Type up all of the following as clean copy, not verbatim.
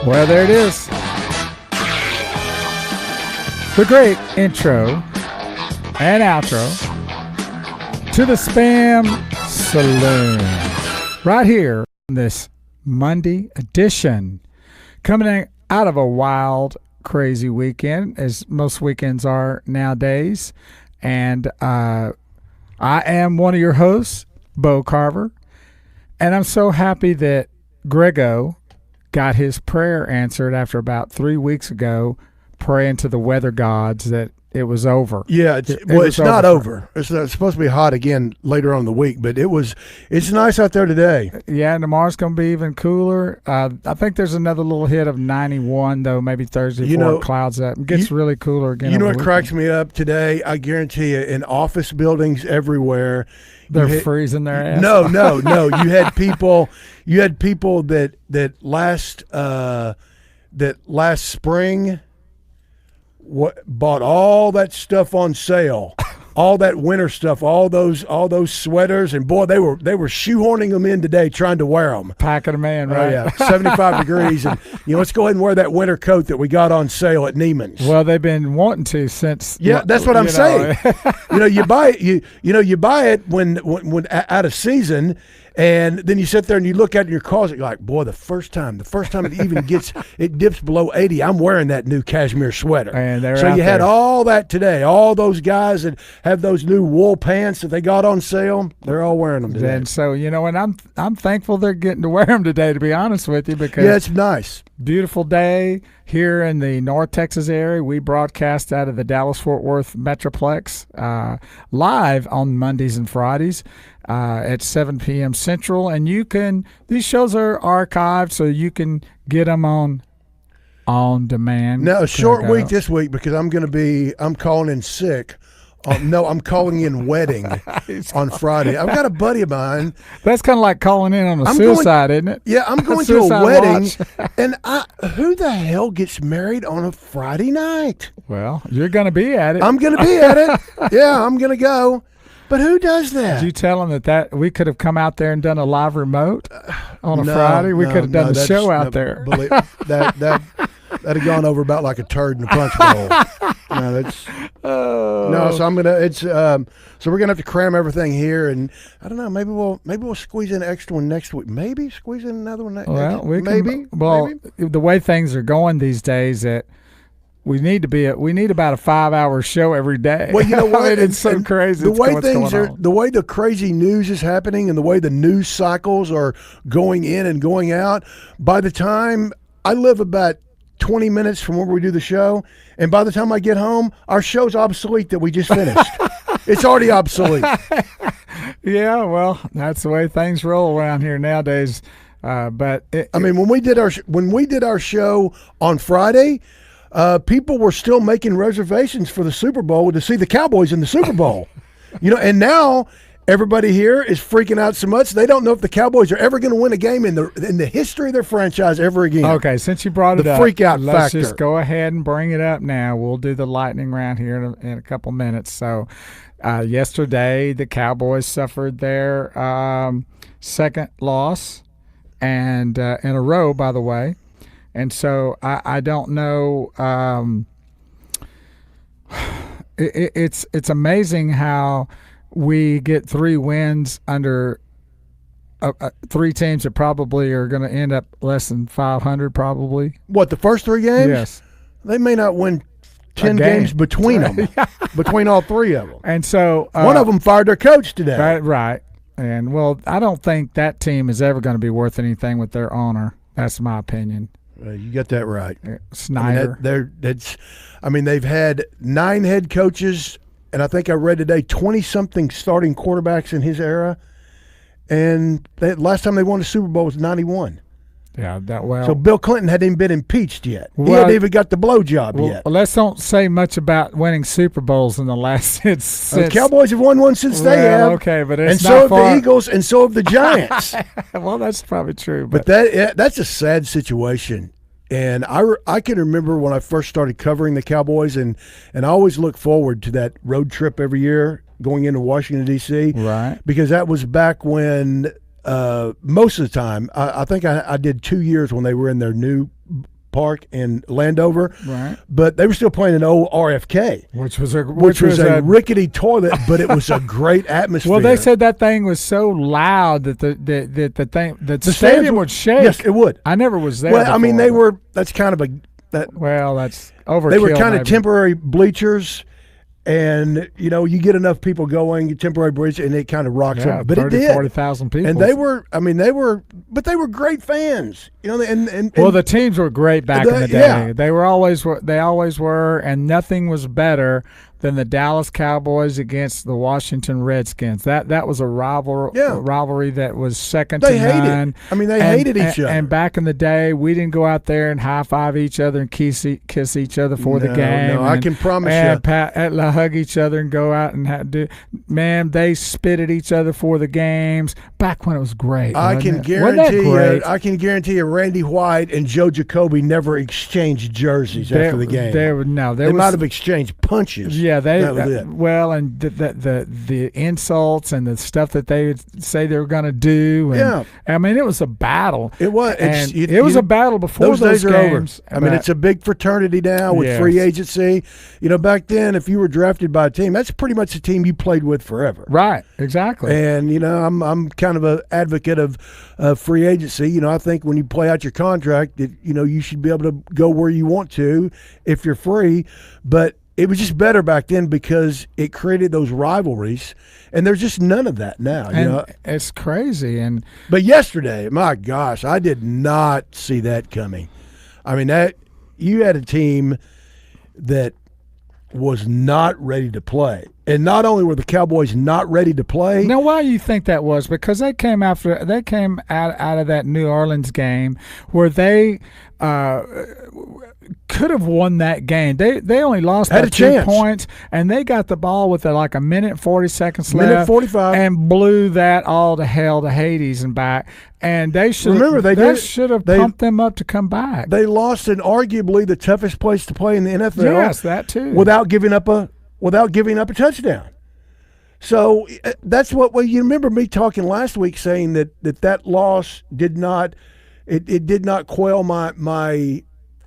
Well, there it is. The great intro and outro to the SPAMM Saloon. Right here on this Monday edition. Coming out of a wild, crazy weekend, as most weekends are nowadays. And I am one of your hosts, Bo Carver. And I'm so happy that Greggo got his prayer answered after about 3 weeks ago, praying to the weather gods that it was over. Yeah, it's not over. It's supposed to be hot again later on in the week, but it's nice out there today. Yeah, and tomorrow's going to be even cooler. I think there's another little hit of 91, though, maybe Thursday before it clouds up. It gets really cooler again. You know what cracks me up today? I guarantee you, in office buildings everywhere, they're freezing their ass. No. You had people that last spring bought all that stuff on sale, all that winter stuff, all those sweaters, and boy, they were shoehorning them in today, trying to wear them, packing them in, right? Oh, yeah, 75 degrees, and let's go ahead and wear that winter coat that we got on sale at Neiman's. Well, they've been wanting to since. Yeah, that's what I'm saying. You buy it. You buy it when out of season. And then you sit there and you look at your closet, you're like, boy, the first time it even it dips below 80, I'm wearing that new cashmere sweater. And so you had all that today. All those guys that have those new wool pants that they got on sale, they're all wearing them today. And so, and I'm thankful they're getting to wear them today, to be honest with you, because it's nice. Beautiful day here in the North Texas area. We broadcast out of the Dallas-Fort Worth Metroplex live on Mondays and Fridays at 7 p.m. Central. And these shows are archived, so you can get them on demand. Now, a short week this week because I'm calling in sick. I'm calling in wedding on Friday. I've got a buddy of mine. That's kind of like calling in on a suicide, isn't it? Yeah, I'm going to a wedding, and who the hell gets married on a Friday night? Well, you're going to be at it. I'm going to be at it. Yeah, I'm going to go. But who does that? Did you tell them that we could have come out there and done a live remote on a Friday? We could have done the show out there. That'd have gone over about like a turd in a punch bowl. So I'm gonna. So we're gonna have to cram everything here, and I don't know. Maybe we'll squeeze in an extra one next week. Maybe squeeze in another one next. Well, maybe. The way things are going these days, that we need about a 5-hour show every day. Well, you know what? It's so crazy. The way things are, the way the crazy news is happening, and the way the news cycles are going in and going out. By the time I live about 20 minutes from where we do the show, and by the time I get home, our show's obsolete that we just finished. It's already obsolete. Yeah, well, that's the way things roll around here nowadays. When we did our show on Friday, people were still making reservations for the Super Bowl to see the Cowboys in the Super Bowl. And now everybody here is freaking out so much they don't know if the Cowboys are ever going to win a game in the history of their franchise ever again. Okay, since you brought it up, the freak out let's factor. Just go ahead and bring it up now. We'll do the lightning round here in a couple minutes. So yesterday the Cowboys suffered their second loss and in a row, by the way. And so I don't know. It's amazing how we get 3 wins under 3 teams that probably are going to end up less than 500 probably. What, the first 3 games? Yes. They may not win 10 games between them, between all 3 of them. And so one of them fired their coach today. Right. And, well, I don't think that team is ever going to be worth anything with their owner. That's my opinion. You got that right. Snyder. They've had 9 head coaches, and I think I read today 20-something starting quarterbacks in his era. And last time they won the Super Bowl was 91. Yeah, So Bill Clinton hadn't even been impeached yet. He hadn't even got the blowjob yet. Well, let's don't say much about winning Super Bowls in the last since the Cowboys have won one since they have. Okay, but it's not so have the Eagles, and so have the Giants. Well, that's probably true. But that's a sad situation. And I can remember when I first started covering the Cowboys, and I always look forward to that road trip every year going into Washington, D.C. Right. Because that was back when most of the time, I think I did 2 years when they were in their new Park in Landover. Right. But they were still playing an old RFK, Which was a rickety toilet, but it was a great atmosphere. Well, they said that thing was so loud that the stadium would shake. Yes, it would. I never was there. Well, before, I mean, that's kind of that's overkill. They were kind of maybe. temporary bleachers. And, you get enough people going, temporary bridge, and it kind of rocks up. But 30, it did. 40,000 people. And they were great fans. Well, the teams were great back in the day. Yeah. They always were, and nothing was better than the Dallas Cowboys against the Washington Redskins. That was a rivalry that was second to none. They hated each other. And back in the day, we didn't go out there and high five each other and kiss each other for the game. No, I can promise you. And hug each other and go out and man, they spit at each other for the games back when it was great. I can guarantee you, Randy White and Joe Jacoby never exchanged jerseys after the game. They might have exchanged punches. Yeah, that was it. Well, and the insults and the stuff that they would say they were going to do. And, I mean, it was a battle. It was. It was a battle before those days are games. over. It's a big fraternity now with free agency. Back then, if you were drafted by a team, that's pretty much the team you played with forever. Right. Exactly. And I'm kind of an advocate of free agency. I think when you play out your contract, you should be able to go where you want to if you're free. But it was just better back then because it created those rivalries, and there's just none of that now. It's crazy. But yesterday, my gosh, I did not see that coming. I mean, you had a team that was not ready to play. And not only were the Cowboys not ready to play. Now, why do you think that was? Because they came out of that New Orleans game where they could have won that game. They only lost by 2 points, and they got the ball with like a minute and 40 seconds left. Minute 45. And blew that all to hell to Hades and back. And they should have pumped them up to come back. They lost in arguably the toughest place to play in the NFL. Yes, that too. Without giving up a touchdown. So that's what you remember me talking last week, saying that loss did not quell my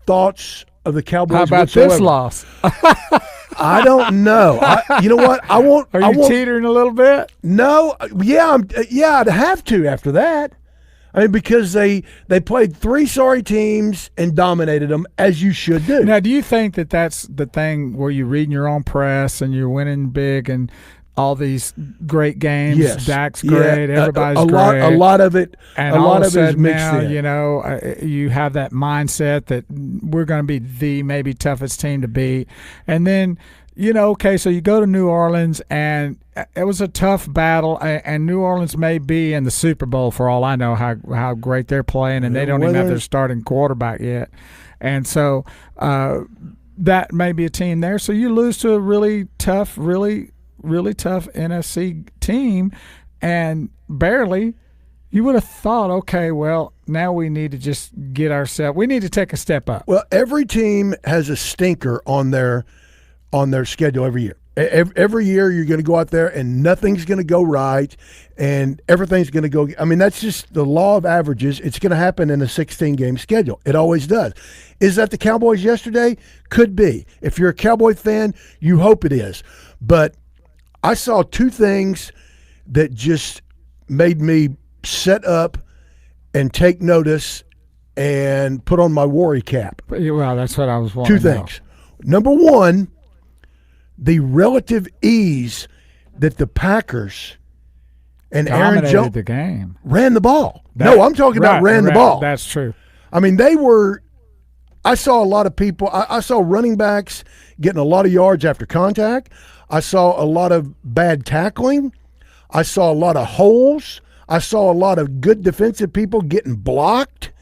thoughts of the Cowboys. How about whatsoever. this loss? I don't know. You know what? I won't. Are you teetering a little bit? No. Yeah. I'd have to after that. I mean, because they played three sorry teams and dominated them, as you should do. Now, do you think that that's the thing where you're reading your own press and you're winning big and all these great games? Yes. Dak's great. Everybody's great. A lot of it. And a lot of it is mixed now, in. You have that mindset that we're going to be the maybe toughest team to beat. And then, okay, so you go to New Orleans, and it was a tough battle, and New Orleans may be in the Super Bowl for all I know how great they're playing, and they don't even have their starting quarterback yet. And so that may be a team there. So you lose to a really tough, really, really tough NFC team, and barely. You would have thought, okay, well, now we need to just we need to take a step up. Well, every team has a stinker on their schedule every year. Every year you're going to go out there and nothing's going to go right and everything's going to go. I mean, that's just the law of averages. It's going to happen in a 16-game schedule. It always does. Is that the Cowboys yesterday? Could be. If you're a Cowboy fan, you hope it is. But I saw two things that just made me set up and take notice and put on my worry cap. Well, that's what I was wanting. Two things. Number one, the relative ease that the Packers and Aaron Jones the game. Ran the ball. I'm talking about ran the ball. That's true. I mean, I saw a lot of people. I saw running backs getting a lot of yards after contact. I saw a lot of bad tackling. I saw a lot of holes. I saw a lot of good defensive people getting blocked.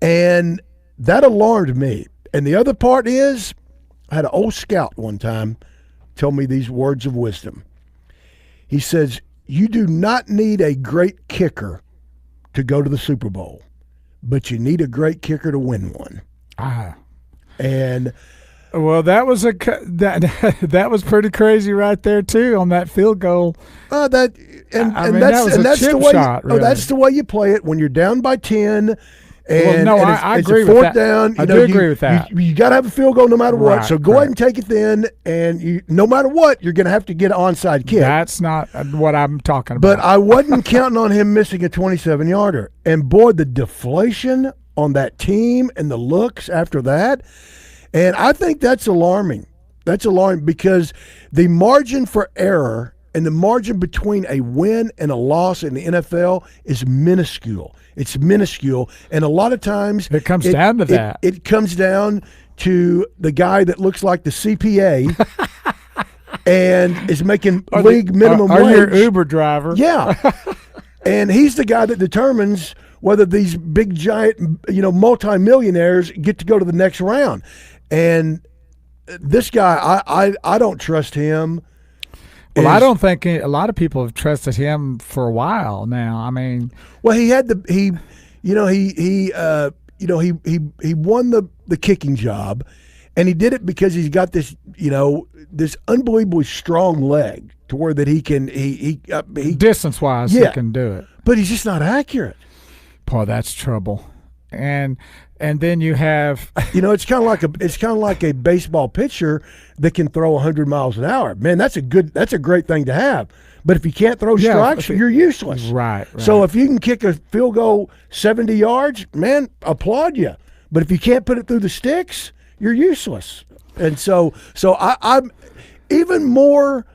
And that alarmed me. And the other part is, I had an old scout one time tell me these words of wisdom. He says, you do not need a great kicker to go to the Super Bowl, but you need a great kicker to win one. And well, that was that was pretty crazy right there too on that field goal. That's the way. Shot, really. That's the way you play it when you're down by 10. And, no, and I it's agree a with fourth that. down. I do agree with that. You got to have a field goal no matter what. Right, So go ahead and take it then, and no matter what, you're going to have to get an onside kick. That's not what I'm talking But about. I wasn't counting on him missing a 27-yarder. And boy, the deflation on that team and the looks after that, and I think that's alarming. That's alarming because the margin for error and the margin between a win and a loss in the NFL is minuscule. It's minuscule. And a lot of times it comes down to that. It comes down to the guy that looks like the CPA and is making league minimum wage. Or your Uber driver. Yeah. And he's the guy that determines whether these big, giant, multimillionaires get to go to the next round. And this guy, I don't trust him. Well, I don't think a lot of people have trusted him for a while now. I mean, well, he won the kicking job, and he did it because he's got this this unbelievably strong leg to where that he can distance wise he can do it, but he's just not accurate. Boy, that's trouble. And then you have it's kind of like a baseball pitcher that can throw 100 miles an hour. Man, that's a great thing to have. But if you can't throw strikes, you're useless. Right. So if you can kick a field goal 70 yards, man, applaud you. But if you can't put it through the sticks, you're useless. And so I'm even more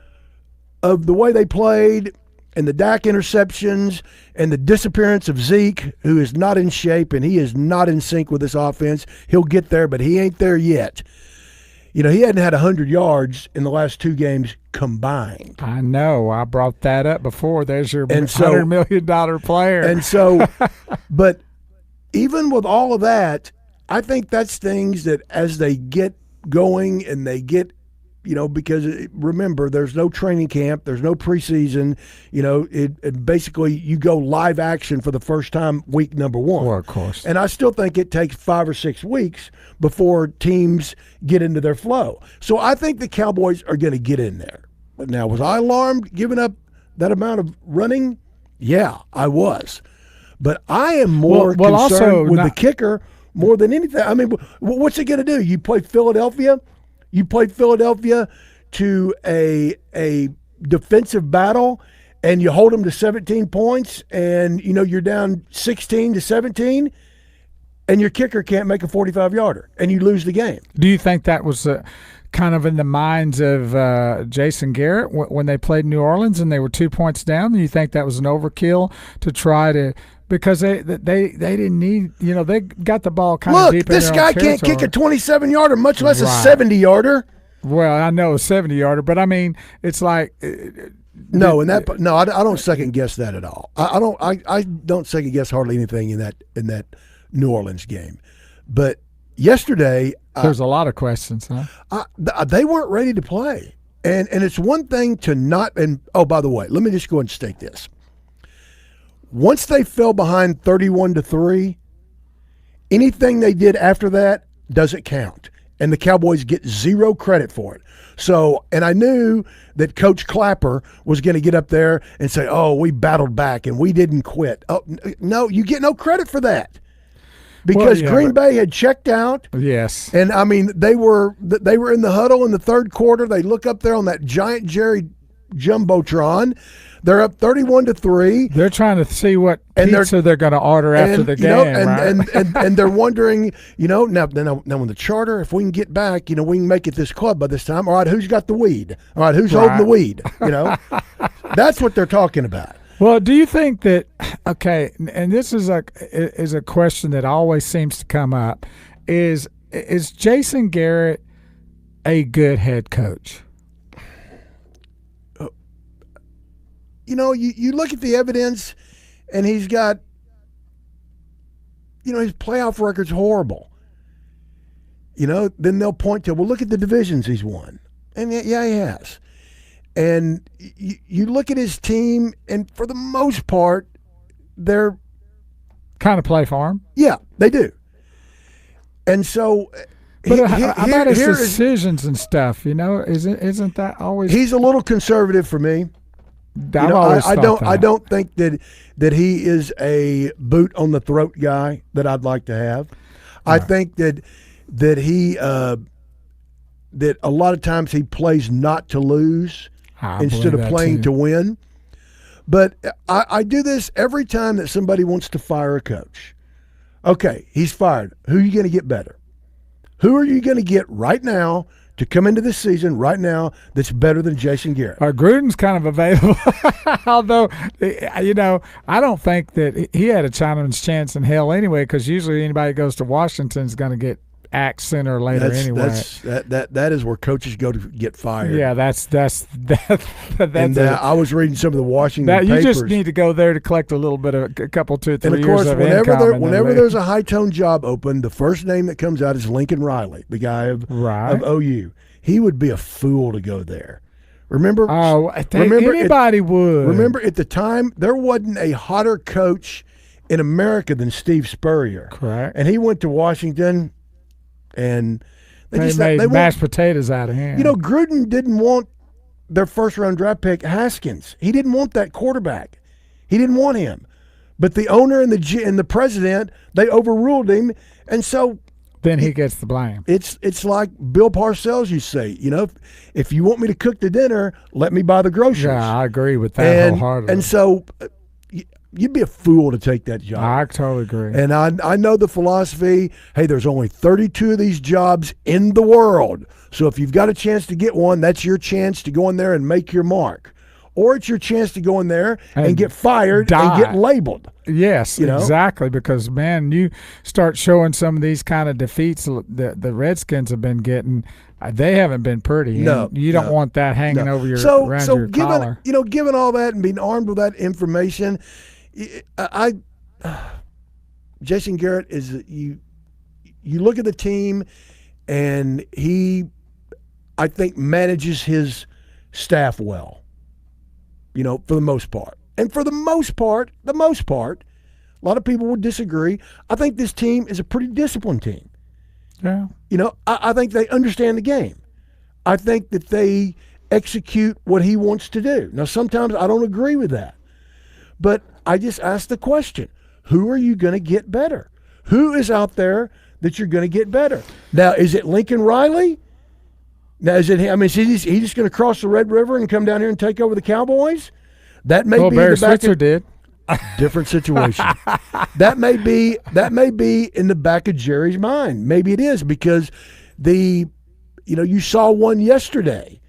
of the way they played and the Dak interceptions and the disappearance of Zeke, who is not in shape and he is not in sync with this offense. He'll get there, but he ain't there yet. He hadn't had 100 yards in the last 2 games combined. I know. I brought that up before. There's your $100 million player. And so, but even with all of that, I think that's things that as they get going and they get because remember, there's no training camp, there's no preseason. It basically you go live action for the first time week number 1. Well, of course. And I still think it takes 5 or 6 weeks before teams get into their flow. So I think the Cowboys are going to get in there. But now, was I alarmed giving up that amount of running? Yeah, I was. But I am more concerned with the kicker more than anything. I mean, what's it going to do? You play Philadelphia? You played Philadelphia to a defensive battle, and you hold them to 17 points, and you're down 16-17, and your kicker can't make a 45-yarder, and you lose the game. Do you think that was kind of in the minds of Jason Garrett when they played New Orleans and they were 2 points down? Do you think that was an overkill to try to? Because they didn't need, they got the ball kind of deep in their own territory. Look, this guy can't kick a 27-yarder, much less a 70-yarder. Well, I know a 70-yarder, but I mean, it's like I don't second guess that at all. I don't second guess hardly anything in that New Orleans game. But yesterday, there's a lot of questions, huh? They weren't ready to play, and it's one thing to not. And oh, by the way, let me just go ahead and state this. Once they fell behind 31-3, anything they did after that doesn't count, and the Cowboys get 0 credit for it. So, and I knew that Coach Clapper was going to get up there and say, "Oh, we battled back and we didn't quit." Oh, no, you get no credit for that because Green Bay had checked out. Yes, and I mean they were in the huddle in the third quarter. They look up there on that giant Jerry jumbotron. They're up 31-3. They're trying to see what pizza they're going to order after the game, right? And they're wondering, now when the charter, if we can get back, we can make it this club by this time. All right, who's got the weed? All right, who's holding the weed? That's what they're talking about. Well, do you think that? Okay, and this is a question that always seems to come up: is Jason Garrett a good head coach? You look at the evidence, and he's got, his playoff record's horrible. Then they'll point to, well, look at the divisions he's won. And yeah, he has. And you look at his team, and for the most part, they're kind of play for him. Yeah, they do. And so, but about his decisions and stuff, isn't that always? He's a little conservative for me. I don't think that he is a boot on the throat guy that I'd like to have. I think that he that a lot of times he plays not to lose instead of playing to win. But I do this every time that somebody wants to fire a coach. Okay, he's fired. Who are you going to get better? Who are you going to get right now to come into this season right now that's better than Jason Garrett? Gruden's kind of available, although, I don't think that he had a Chinaman's chance in hell anyway, because usually anybody who goes to Washington is going to get axed sooner or later anyway. That is where coaches go to get fired. Yeah, that's and I was reading some of the Washington papers. You just need to go there to collect a little bit of a couple, 2, 3 years of income. And of course, whenever there's a high-tone job open, the first name that comes out is Lincoln Riley, the guy of OU. He would be a fool to go there. Remember? Anybody would. Remember, at the time, there wasn't a hotter coach in America than Steve Spurrier. Correct. And he went to Washington, and they made mashed potatoes out of him. Gruden didn't want their first-round draft pick, Haskins. He didn't want that quarterback. He didn't want him. But the owner and the president, they overruled him, and so then he gets the blame. It's like Bill Parcells used to say, if you want me to cook the dinner, let me buy the groceries. Yeah, I agree with that wholeheartedly. And so you'd be a fool to take that job. I totally agree. And I know the philosophy, hey, there's only 32 of these jobs in the world. So if you've got a chance to get one, that's your chance to go in there and make your mark. Or it's your chance to go in there and get fired and get labeled. Yes, exactly. Because, man, you start showing some of these kind of defeats the Redskins have been getting, they haven't been pretty. No. You don't want that hanging over your collar. Given all that and being armed with that information, Jason Garrett is you look at the team and he, I think, manages his staff well. For the most part. And for the most part, a lot of people would disagree. I think this team is a pretty disciplined team. Yeah. I think they understand the game. I think that they execute what he wants to do. Now, sometimes I don't agree with that. But I just ask the question, who are you going to get better? Who is out there that you're going to get better? Now, is it Lincoln Riley? Now, is he just going to cross the Red River and come down here and take over the Cowboys? That may be Barry Switzer did. Different situation. that may be in the back of Jerry's mind. Maybe it is because you saw one yesterday.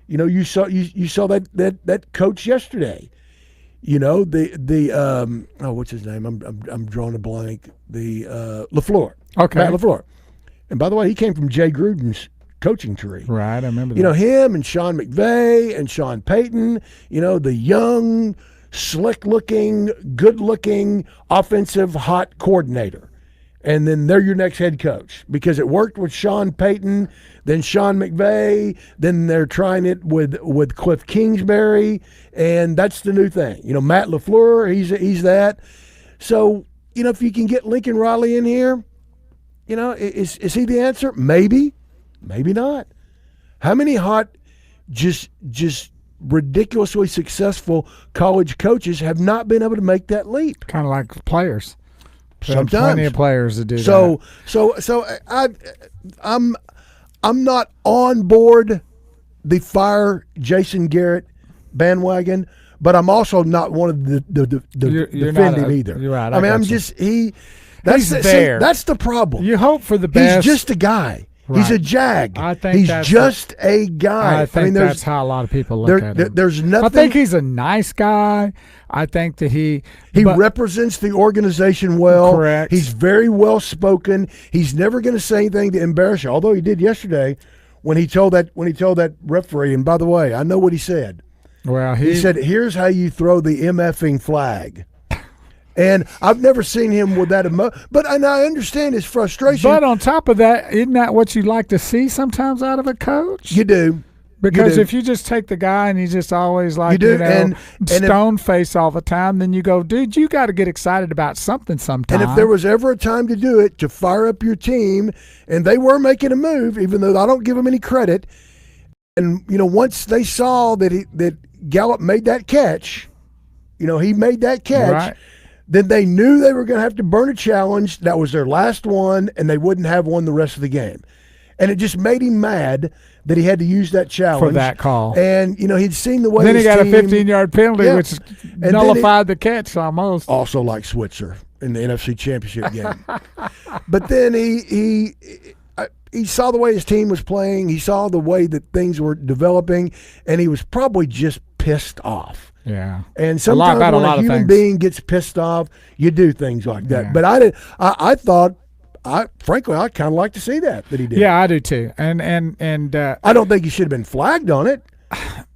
You saw that coach yesterday. What's his name? I'm drawing a blank. The LaFleur. Okay. Matt LaFleur. And by the way, he came from Jay Gruden's coaching tree. Right, I remember that. Him and Sean McVay and Sean Payton, the young, slick-looking, good-looking, offensive, hot coordinator. And then they're your next head coach because it worked with Sean Payton, then Sean McVay, then they're trying it with Cliff Kingsbury, and that's the new thing. Matt LaFleur, he's that. So, if you can get Lincoln Riley in here, is he the answer? Maybe. Maybe not. How many hot, just ridiculously successful college coaches have not been able to make that leap? Kind of like players. Sometimes plenty of players that do that. So I'm not on board the fire Jason Garrett bandwagon, but I'm also not one of the defend him either. You're right. He's there. That's the problem. You hope for the best. He's just a guy. Right. He's a jag. I think he's just a guy. I think that's how a lot of people look at him. There's nothing. I think he's a nice guy. I think that he represents the organization well. Correct. He's very well spoken. He's never going to say anything to embarrass you. Although he did yesterday when he told that referee. And by the way, I know what he said. Well, he said, "Here's how you throw the MFing flag." And I've never seen him with that and I understand his frustration. But on top of that, isn't that what you like to see sometimes out of a coach? You do. Because if you just take the guy and he's just always like, stone face all the time, then you go, dude, you got to get excited about something sometime. And if there was ever a time to do it, to fire up your team, and they were making a move, even though I don't give them any credit, and once they saw that Gallup made that catch, he made that catch, Right. then they knew they were going to have to burn a challenge. That was their last one, and they wouldn't have one the rest of the game. And it just made him mad that he had to use that challenge. For that call. And, he'd seen the way Then he got team, a 15-yard penalty, Yeah. which then nullified the catch almost. also like Switzer in the NFC Championship game. But then he saw the way his team was playing. He saw the way that things were developing, and he was probably just pissed off. Yeah. And sometimes when a human being gets pissed off, you do things like that. Yeah. But I thought, frankly, I'd kind of like to see that he did. Yeah, I do too. And I don't think he should have been flagged on it.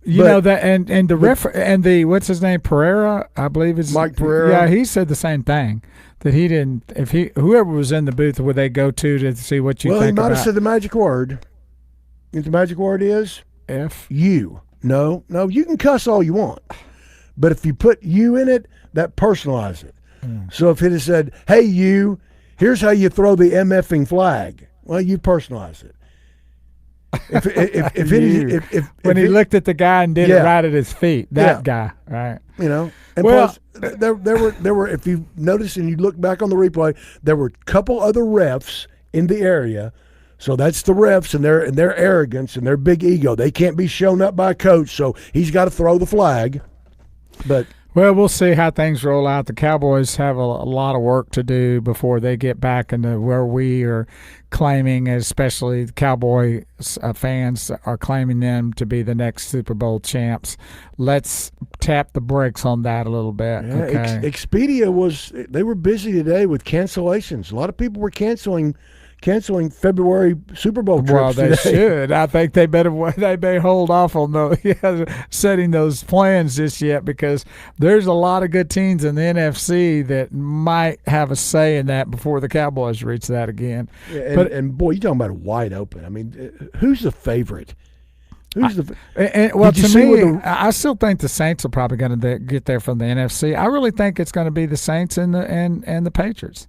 What's his name, Pereira, I believe is Mike Pereira. Yeah, he said the same thing, that he didn't. If whoever was in the booth, would they go to see what you Well, think he might about have said the magic word. You know what the magic word is? F. You. No, you can cuss all you want, but if you put you in it, that personalizes it. So if it had said, "Hey, you, here's how you throw the MFing flag," well, you personalize it. When he looked at the guy and did it right at his feet, that guy, right? And Well, plus, there were. If you notice and you look back on the replay, there were a couple other refs in the area. So that's the refs and their arrogance and their big ego. They can't be shown up by a coach, so he's got to throw the flag. But Well, we'll see how things roll out. The Cowboys have a lot of work to do before they get back into where we are claiming, especially the Cowboy fans are claiming them to be the next Super Bowl champs. Let's tap the brakes on that a little bit. yeah, Okay. Expedia they were busy today with cancellations. A lot of people were canceling February Super Bowl trips. Well, they today. should. I think they may hold off on setting those plans just yet, because there's a lot of good teams in the NFC that might have a say in that before the Cowboys reach that again. Yeah, and boy, you're talking about wide open. I mean, who's the favorite? Who's the? Well, Did you to see me, where I still think the Saints are probably going to get there from the NFC. I really think it's going to be the Saints and the Patriots.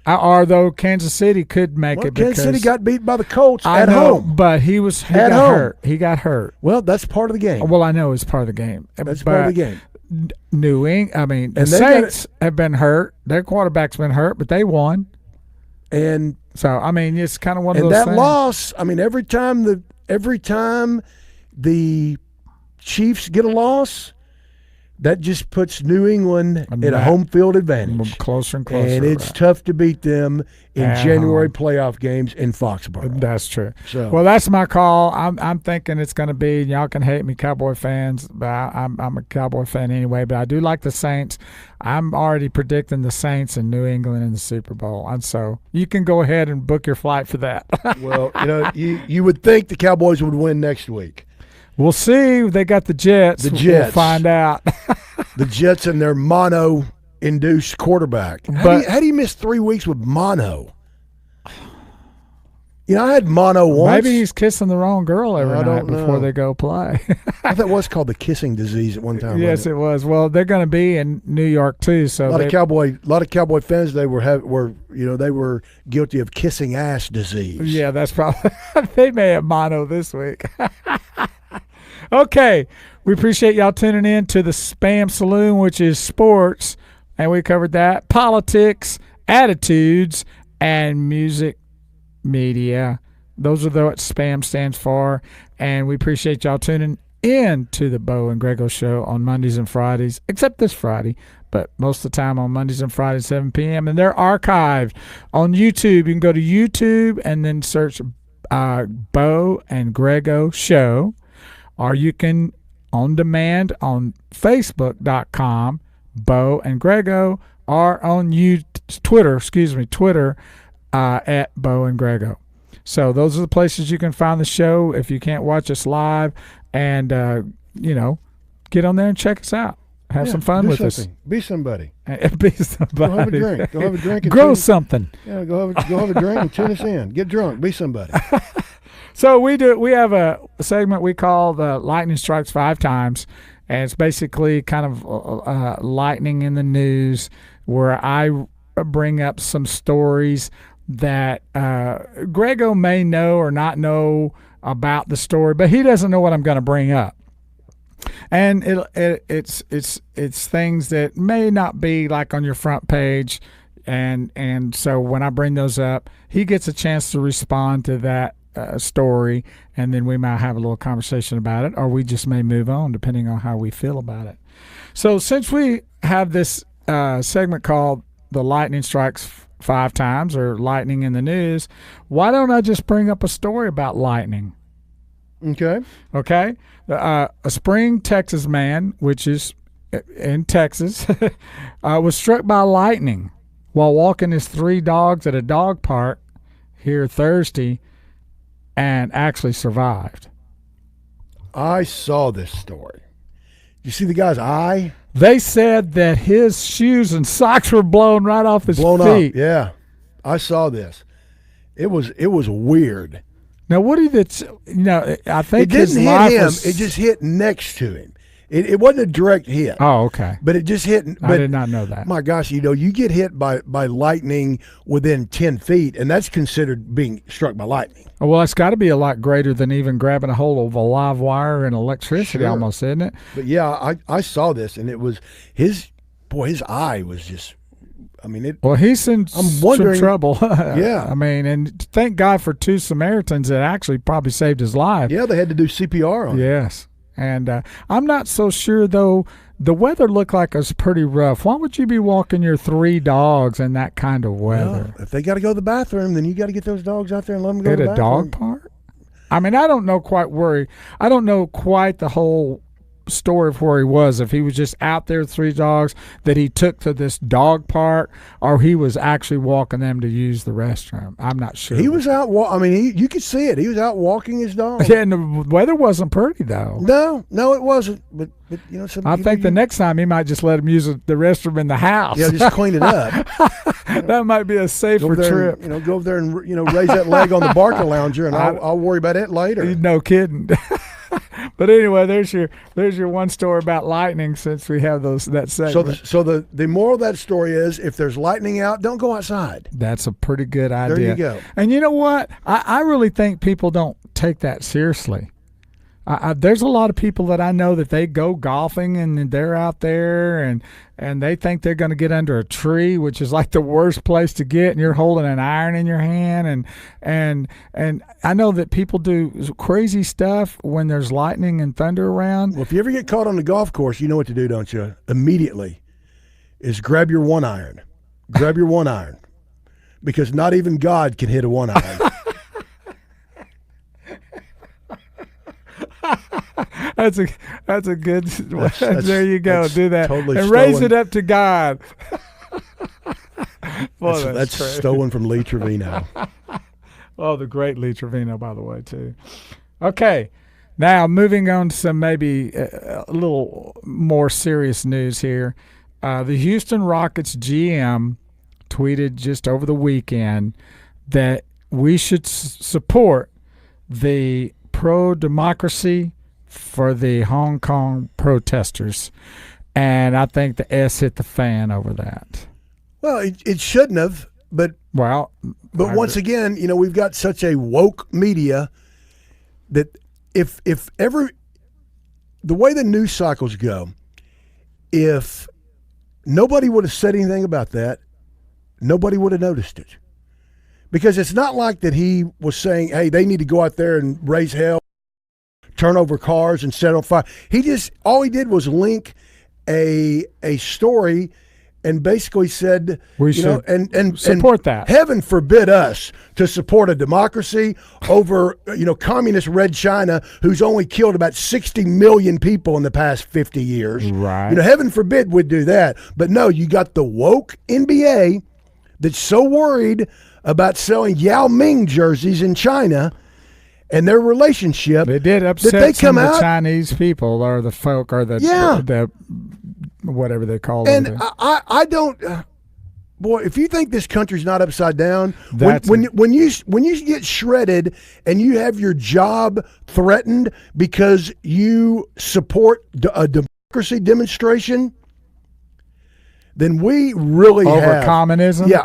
Though Kansas City could make it. Kansas City got beat by the Colts at home. But he got hurt. He got hurt. Well, that's part of the game. Well, I know it's part of the game. That's part of the game. New England, the they Saints have been hurt. Their quarterback's been hurt, but they won. And so, I mean, it's kind of one of those that things. loss, I mean, every time the Chiefs get a loss, that just puts New England at a home field advantage. Closer and closer. And it's tough to beat them in January playoff games in Foxborough. That's true. So, well, that's my call. I'm thinking it's going to be, y'all can hate me, Cowboy fans, but I'm a Cowboy fan anyway, but I do like the Saints. I'm already predicting the Saints and New England in the Super Bowl. And so you can go ahead and book your flight for that. well, you would think the Cowboys would win next week. We'll see. They got the Jets. We'll find out. The Jets and their mono-induced quarterback. How do you miss 3 weeks with mono? I had mono once. Maybe he's kissing the wrong girl every night before they go play. I thought it was called the kissing disease at one time. Yes, it was. Well, they're going to be in New York too. So a lot of Cowboy fans, they were guilty of kissing ass disease. Yeah, that's probably they may have mono this week. Okay, we appreciate y'all tuning in to the SPAMM Saloon, which is sports, and we covered that, politics, attitudes, and music media. Those are what SPAMM stands for, and we appreciate y'all tuning in to the Bo and Greggo Show on Mondays and Fridays, except this Friday, but most of the time on Mondays and Fridays, 7 p.m., and they're archived on YouTube. You can go to YouTube and then search Bo and Greggo Show. Or you can on demand on Facebook.com, Bo and Greggo, or on Twitter at Bo and Greggo. So those are the places you can find the show if you can't watch us live, and get on there and check us out. Have some fun with us. Be somebody. Be somebody. Go have a drink. Go have a drink. Grow something. Yeah, go have a drink and tune us in. Get drunk. Be somebody. So we have a segment we call the Lightning Strikes 5 Times, and it's basically kind of lightning in the news, where I bring up some stories that Greggo may know or not know about the story, but he doesn't know what I'm going to bring up. and it's things that may not be like on your front page, and so when I bring those up, he gets a chance to respond to that story, and then we might have a little conversation about it, or we just may move on depending on how we feel about it. So since we have this segment called "The Lightning Strikes 5 Times" or "Lightning in the News," why don't I just bring up a story about lightning? Okay. A Spring, Texas man, which is in Texas, was struck by lightning while walking his 3 dogs at a dog park here Thursday, and actually survived. I saw this story. You see the guy's eye? They said that his shoes and socks were blown right off his Blown feet. up. Yeah, I saw this. It was weird. Now, Woody, I think It didn't his hit life him. was... It just hit next to him. It wasn't a direct hit. Oh, okay. But it just hit. I did not know that. My gosh, you get hit by lightning within 10 feet, and that's considered being struck by lightning. Well, it's got to be a lot greater than even grabbing a hold of a live wire and electricity, Sure. almost, isn't it? But yeah, I saw this, and it was his eye was just. I mean, Well, he's in I'm wondering- some trouble. Yeah. I mean, and thank God for 2 Samaritans that actually probably saved his life. yeah, they had to do CPR on it. Yes. And I'm not so sure, though. The weather looked like it was pretty rough. Why would you be walking your 3 dogs in that kind of weather? Well, if they got to go to the bathroom, then you got to get those dogs out there and let them go At to the a bathroom. dog park? I mean, I don't know quite the whole story of where he was, if he was just out there with 3 dogs that he took to this dog park, or he was actually walking them to use the restroom. I'm not sure. He was out. You could see it. He was out walking his dog. Yeah, and the weather wasn't pretty, though. No, it wasn't. But I think the next time he might just let him use the restroom in the house. yeah, just clean it up. That might be a Go safer over there trip. and, go over there and raise that leg on the Barca Lounger, and I'll worry about it later. No kidding. But anyway, there's your one story about lightning, since we have that segment. So the moral of that story is, if there's lightning out, don't go outside. That's a pretty good idea. There you go. And you know what? I really think people don't take that seriously. There's a lot of people that I know that they go golfing and they're out there and they think they're going to get under a tree, which is like the worst place to get, and you're holding an iron in your hand, and I know that people do crazy stuff when there's lightning and thunder around. Well, if you ever get caught on the golf course, you know what to do, don't you? Immediately is grab your 1 iron. Grab your 1 iron. Because not even God can hit a 1 iron. That's a good. There you go. that's Do that totally and raise stolen. it up to God. Boy, That's crazy. stolen from Lee Trevino. Oh, the great Lee Trevino, by the way, too. Okay, now moving on to some maybe a little more serious news here. The Houston Rockets GM tweeted just over the weekend that we should support the pro-democracy for the Hong Kong protesters. And I think the S hit the fan over that. Well, it shouldn't have, but once again, we've got such a woke media that if ever the way the news cycles go, if nobody would have said anything about that, nobody would have noticed it. Because it's not like that he was saying, hey, they need to go out there and raise hell, turn over cars and set on fire. All he did was link a story and basically said, we should and support that. Heaven forbid us to support a democracy over, communist Red China, who's only killed about 60 million people in the past 50 years. Right. Heaven forbid we'd do that. But no, you got the woke NBA that's so worried about selling Yao Ming jerseys in China and their relationship. It did upset they some come of the out, Chinese people, or the folk, or the whatever they call and it. I don't. Boy, if you think this country's not upside down, That's when you get shredded and you have your job threatened because you support a democracy demonstration, then we really over have communism. Yeah,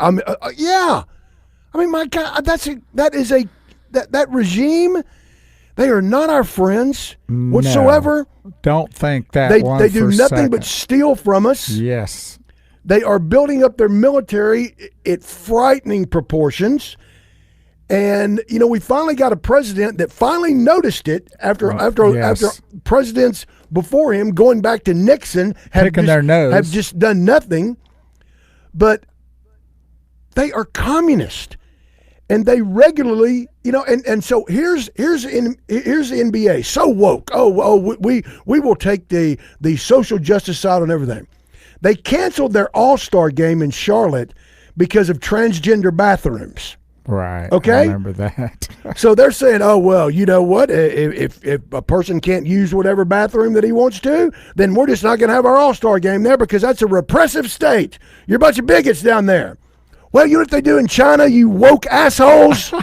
I mean, my God, that regime. They are not our friends whatsoever. No, don't think that They do nothing but steal from us. Yes. They are building up their military at frightening proportions. And, we finally got a president that finally noticed it after presidents before him, going back to Nixon, have just done nothing. But they are communist. And they regularly, and so here's the NBA, so woke. We will take the social justice side on everything. They canceled their All-Star game in Charlotte because of transgender bathrooms. Right. Okay. I remember that. So they're saying, oh, well, you know what? If a person can't use whatever bathroom that he wants to, then we're just not going to have our All-Star game there because that's a repressive state. You're a bunch of bigots down there. Well, you know what they do in China, you woke assholes?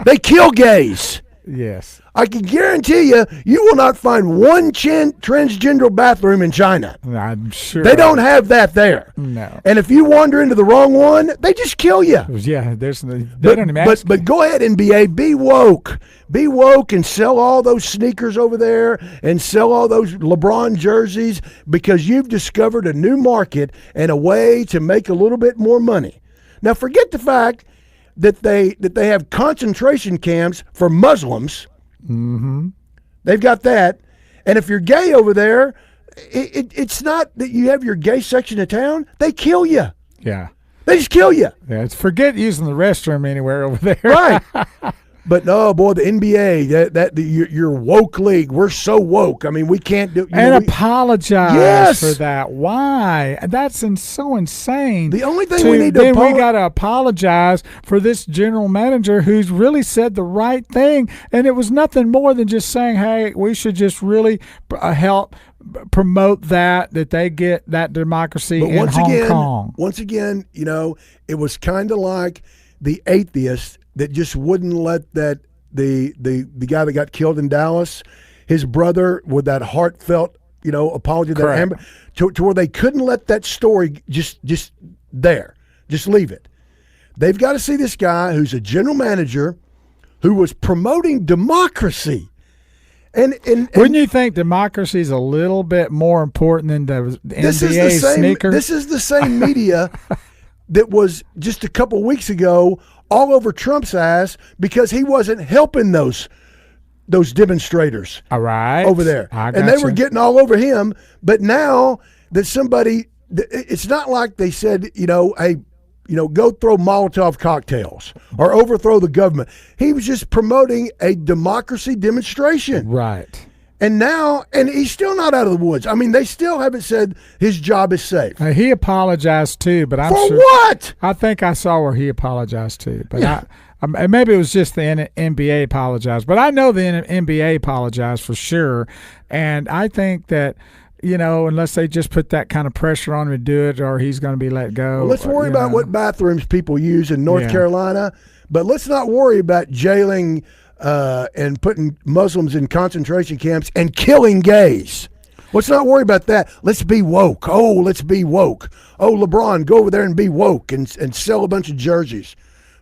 They kill gays. Yes. I can guarantee you will not find one transgender bathroom in China. I'm sure. They don't have that there. No. And if you wander into the wrong one, they just kill you. Yeah, they don't even But go ahead, NBA, be woke. Be woke and sell all those sneakers over there and sell all those LeBron jerseys because you've discovered a new market and a way to make a little bit more money. Now, forget the fact that they have concentration camps for Muslims. Mm-hmm. They've got that. And if you're gay over there, it's not that you have your gay section of town. They kill you. Yeah. They just kill you. Yeah, forget using the restroom anywhere over there. Right. But no, boy, the NBA, your woke league, we're so woke. I mean, we can't do. Apologize for that. Why? That's so insane. The only thing we need to we got to apologize for this general manager who's really said the right thing, and it was nothing more than just saying, "Hey, we should just really help promote that they get that democracy in Hong Kong." Once again, it was kind of like the atheists that just wouldn't let that the guy that got killed in Dallas, his brother, with that heartfelt, apology, that to where they couldn't let that story just leave it. They've got to see this guy who's a general manager who was promoting democracy. And wouldn't you think democracy is a little bit more important than the NBA sneaker? This is the same media that was just a couple weeks ago all over Trump's ass because he wasn't helping those demonstrators. All right. Over there. And they were getting all over him. But now that it's not like they said, hey, go throw Molotov cocktails or overthrow the government. He was just promoting a democracy demonstration. Right. And he's still not out of the woods. I mean, they still haven't said his job is safe. He apologized too, but I'm for sure. What? I think I saw where he apologized too, but yeah. Maybe it was just the NBA apologized, but I know the NBA apologized for sure, and I think that unless they just put that kind of pressure on him to do it, or he's going to be let go. Well, let's worry about what bathrooms people use in North Carolina, but let's not worry about jailing and putting Muslims in concentration camps and killing gays. Let's not worry about that. Let's be woke. Oh, let's be woke. Oh, LeBron, go over there and be woke and sell a bunch of jerseys.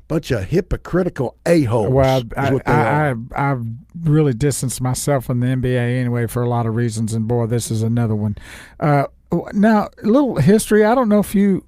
Bunch of hypocritical a-holes. Well, I've really distanced myself from the NBA anyway for a lot of reasons, and boy, this is another one. Now, a little history. I don't know if you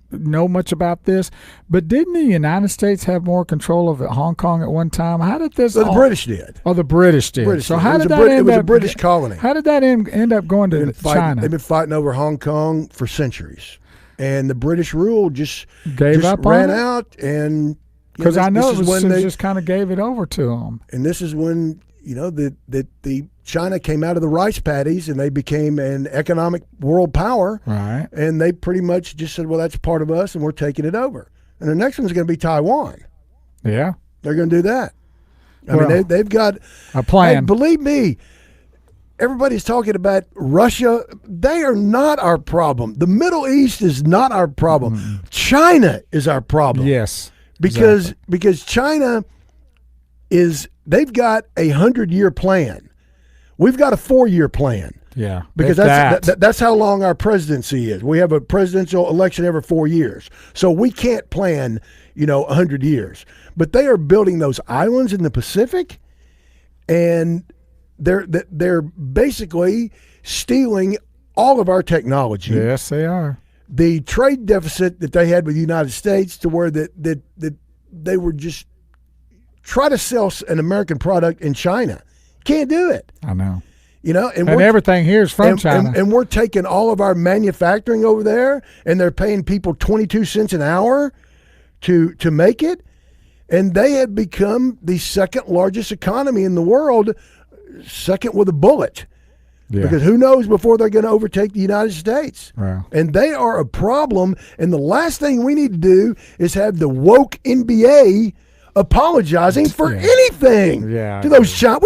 know much about this, but didn't the United States have more control of Hong Kong at one time? How did this? The British did. Oh, the British did. It was a British colony. How did that end up going to China? They've been fighting over Hong Kong for centuries, and the British rule just ran out. And because I know they just kind of gave it over to them. And this is when the China came out of the rice paddies and they became an economic world power. Right. And they pretty much just said, well, that's part of us and we're taking it over. And the next one's going to be Taiwan. Yeah. They're going to do that. I mean, they've got a plan. Hey, believe me, everybody's talking about Russia. They are not our problem. The Middle East is not our problem. Mm-hmm. China is our problem. Yes. Because China they've got a 100-year plan. We've got a 4-year plan. Yeah. Because that's how long our presidency is. We have a presidential election every 4 years. So we can't plan, 100 years. But they are building those islands in the Pacific, and they're basically stealing all of our technology. Yes, they are. The trade deficit that they had with the United States, to where that they were just try to sell an American product in China. Can't do it. I know. You know, and everything here is from China. And we're taking all of our manufacturing over there, and they're paying people 22 cents an hour to make it. And they have become the second largest economy in the world, second with a bullet. Yeah. Because who knows before they're going to overtake the United States. Wow. And they are a problem. And the last thing we need to do is have the woke NBA apologizing for anything to those China.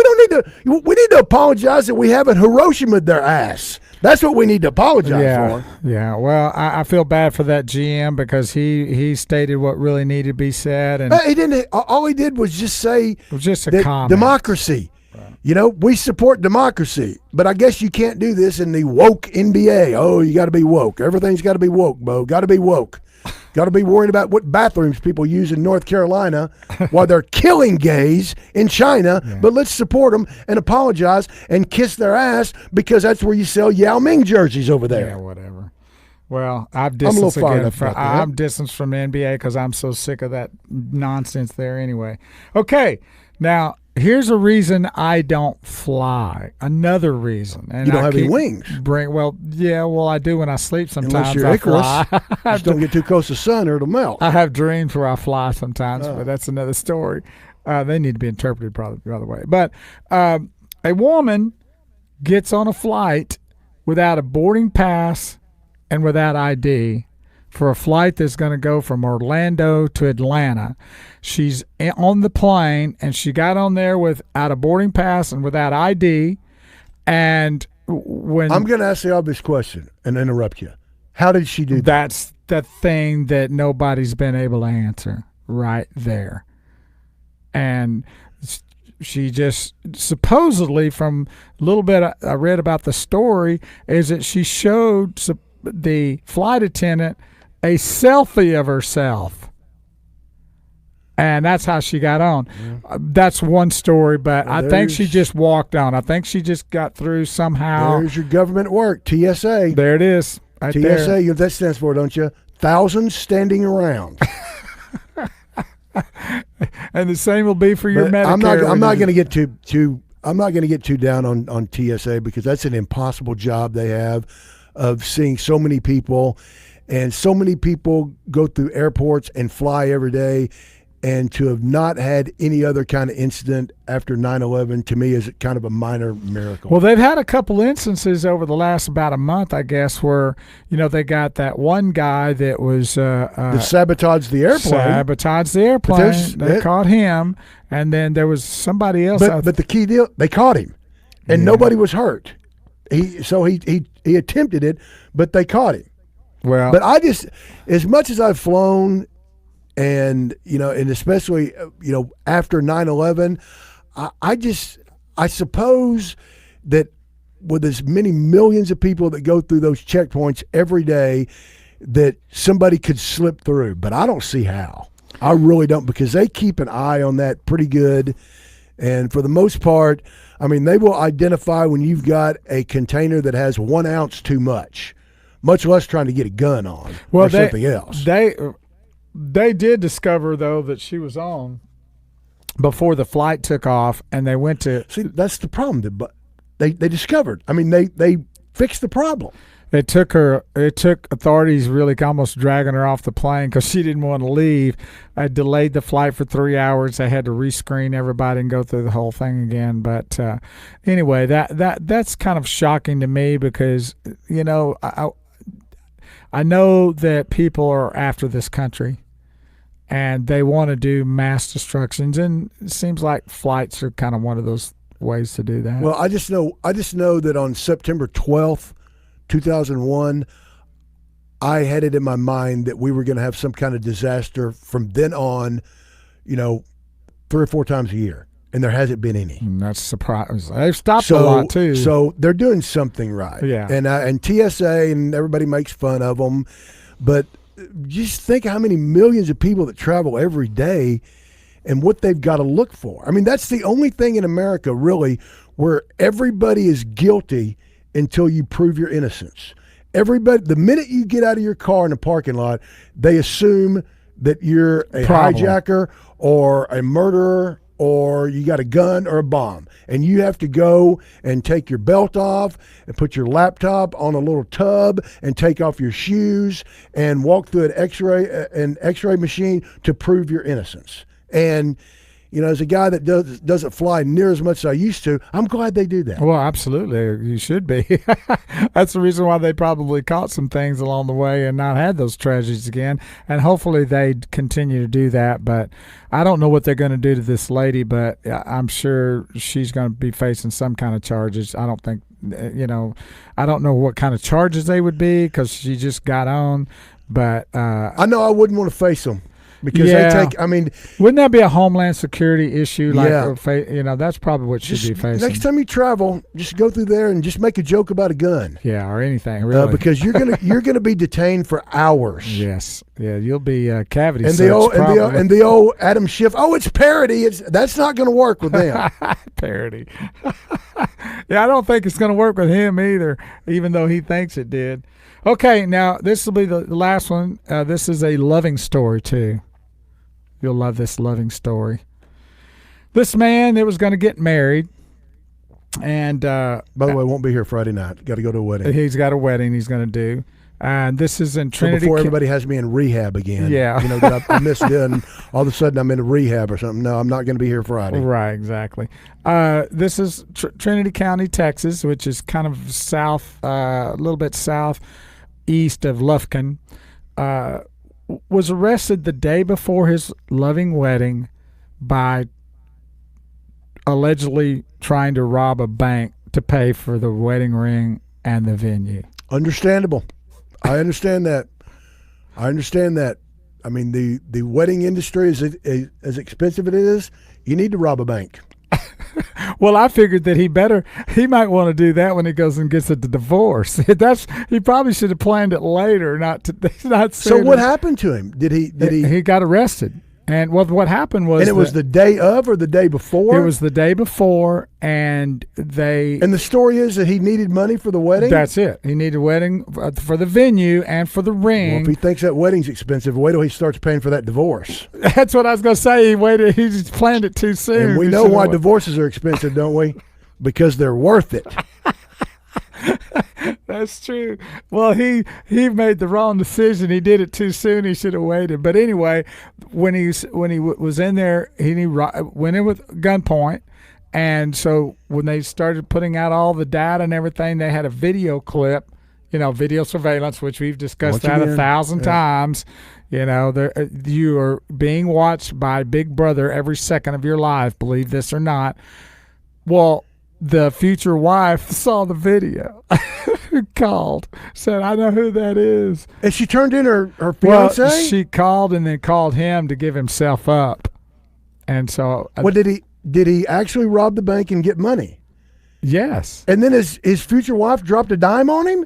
We need to apologize that we haven't Hiroshima their ass. That's what we need to apologize for. Yeah. Well, I feel bad for that GM because he stated what really needed to be said, and he didn't. All he did was just say it was just a comment. Democracy. Right. You know, we support democracy, but I guess you can't do this in the woke NBA. Oh, you got to be woke. Everything's got to be woke, Bo. Got to be woke. Got to be worried about what bathrooms people use in North Carolina while they're killing gays in China. Yeah. But let's support them and apologize and kiss their ass because that's where you sell Yao Ming jerseys over there. Yeah, whatever. Well, I'm distanced I'm distanced from the NBA because I'm so sick of that nonsense there anyway. Okay, now here's a reason I don't fly. Another reason. And you don't have any wings. I do when I sleep sometimes. Unless you're Icarus. Just don't get too close to the sun or it'll melt. I have dreams where I fly sometimes, but that's another story. They need to be interpreted probably the other way. But a woman gets on a flight without a boarding pass and without ID for a flight that's going to go from Orlando to Atlanta. She's on the plane, and she got on there without a boarding pass and without ID. And when I'm going to ask the obvious question and interrupt you. How did she do that? That's the thing that nobody's been able to answer right there. And she just supposedly, from a little bit I read about the story, is that she showed the flight attendant a selfie of herself, and that's how she got on. That's one story, but I think she just walked on. I think she just got through somehow. There's your government work, TSA. There it is. Right TSA, there. That stands for, don't you? Thousands standing around. And the same will be for your Medicare. I'm not going to get too down on TSA because that's an impossible job they have of seeing so many people. And so many people go through airports and fly every day, and to have not had any other kind of incident after 9/11 to me is kind of a minor miracle. Well, they've had a couple instances over the last about a month, I guess, where they got that one guy that was that sabotaged the airplane. They caught him, and then there was somebody else. But the key deal, they caught him, and nobody was hurt. He attempted it, but they caught him. Well, but I just, as much as I've flown, and especially after 9/11, I suppose that with as many millions of people that go through those checkpoints every day, that somebody could slip through. But I don't see how. I really don't, because they keep an eye on that pretty good, and for the most part, I mean, they will identify when you've got a container that has 1 ounce too much. Much less trying to get a gun on or something else. They did discover, though, that she was on before the flight took off, and they went to... See, that's the problem. They discovered. I mean, they fixed the problem. It took authorities really almost dragging her off the plane because she didn't want to leave. I delayed the flight for 3 hours. They had to rescreen everybody and go through the whole thing again. But anyway, that's kind of shocking to me because, I know that people are after this country and they want to do mass destructions, and it seems like flights are kind of one of those ways to do that. Well, I just know that on September 12th, 2001, I had it in my mind that we were going to have some kind of disaster from then on, 3 or 4 times a year. And there hasn't been any. That's surprising. They've stopped a lot too. So they're doing something right. Yeah. And TSA and everybody makes fun of them, but just think how many millions of people that travel every day, and what they've got to look for. I mean, that's the only thing in America, really, where everybody is guilty until you prove your innocence. Everybody, the minute you get out of your car in the parking lot, they assume that you're a hijacker or a murderer or you got a gun or a bomb. And you have to go and take your belt off and put your laptop on a little tub and take off your shoes and walk through an x-ray machine to prove your innocence. And as a guy that doesn't fly near as much as I used to, I'm glad they do that. Well, absolutely. You should be. That's the reason why they probably caught some things along the way and not had those tragedies again. And hopefully they continue to do that. But I don't know what they're going to do to this lady, but I'm sure she's going to be facing some kind of charges. I don't think, I don't know what kind of charges they would be because she just got on. But I know I wouldn't want to face them. Because wouldn't that be a Homeland Security issue? That's probably what she'd be facing. Next time you travel, just go through there and just make a joke about a gun. Yeah, or anything, really. Because you're gonna be detained for hours. Yes, yeah, you'll be cavity and searched. And the old Adam Schiff. Oh, it's parody. That's not going to work with them. Parody. Yeah, I don't think it's going to work with him either, even though he thinks it did. Okay, now this will be the last one. This is a loving story too. You'll love this loving story. This man that was going to get married, and by the way, won't be here Friday night. Got to go to a wedding. He's got a wedding he's going to do, and this is in Trinity. So before everybody has me in rehab again. Yeah, that I missed it, and all of a sudden I'm in a rehab or something. No, I'm not going to be here Friday. Right, exactly. This is Trinity County, Texas, which is kind of south, a little bit southeast of Lufkin. Was arrested the day before his loving wedding by allegedly trying to rob a bank to pay for the wedding ring and the venue. Understandable. I understand that. I mean, the wedding industry is as expensive as it is. You need to rob a bank. Well, I figured that he might want to do that when he goes and gets a divorce. He probably should have planned it later, not sooner. So what happened to him? Did he? He got arrested. And what happened was, and it was the day of or the day before? It was the day before, and the story is that he needed money for the wedding? That's it. He needed a wedding for the venue and for the ring. Well, if he thinks that wedding's expensive, wait till he starts paying for that divorce. That's what I was going to say. He just planned it too soon. And we know why divorces are expensive, don't we? Because they're worth it. That's true. Well, he made the wrong decision. He did it too soon. He should have waited. But anyway, when he was in there, he went in with gunpoint, and so when they started putting out all the data and everything, they had a video clip, video surveillance, which we've discussed 1,000 times. You are being watched by Big Brother every second of your life. Believe this or not. Well, the future wife saw the video, called, said, "I know who that is." And she turned in her fiance? Well, she called and then called him to give himself up. And so... Well, did he actually rob the bank and get money? Yes. And then his future wife dropped a dime on him?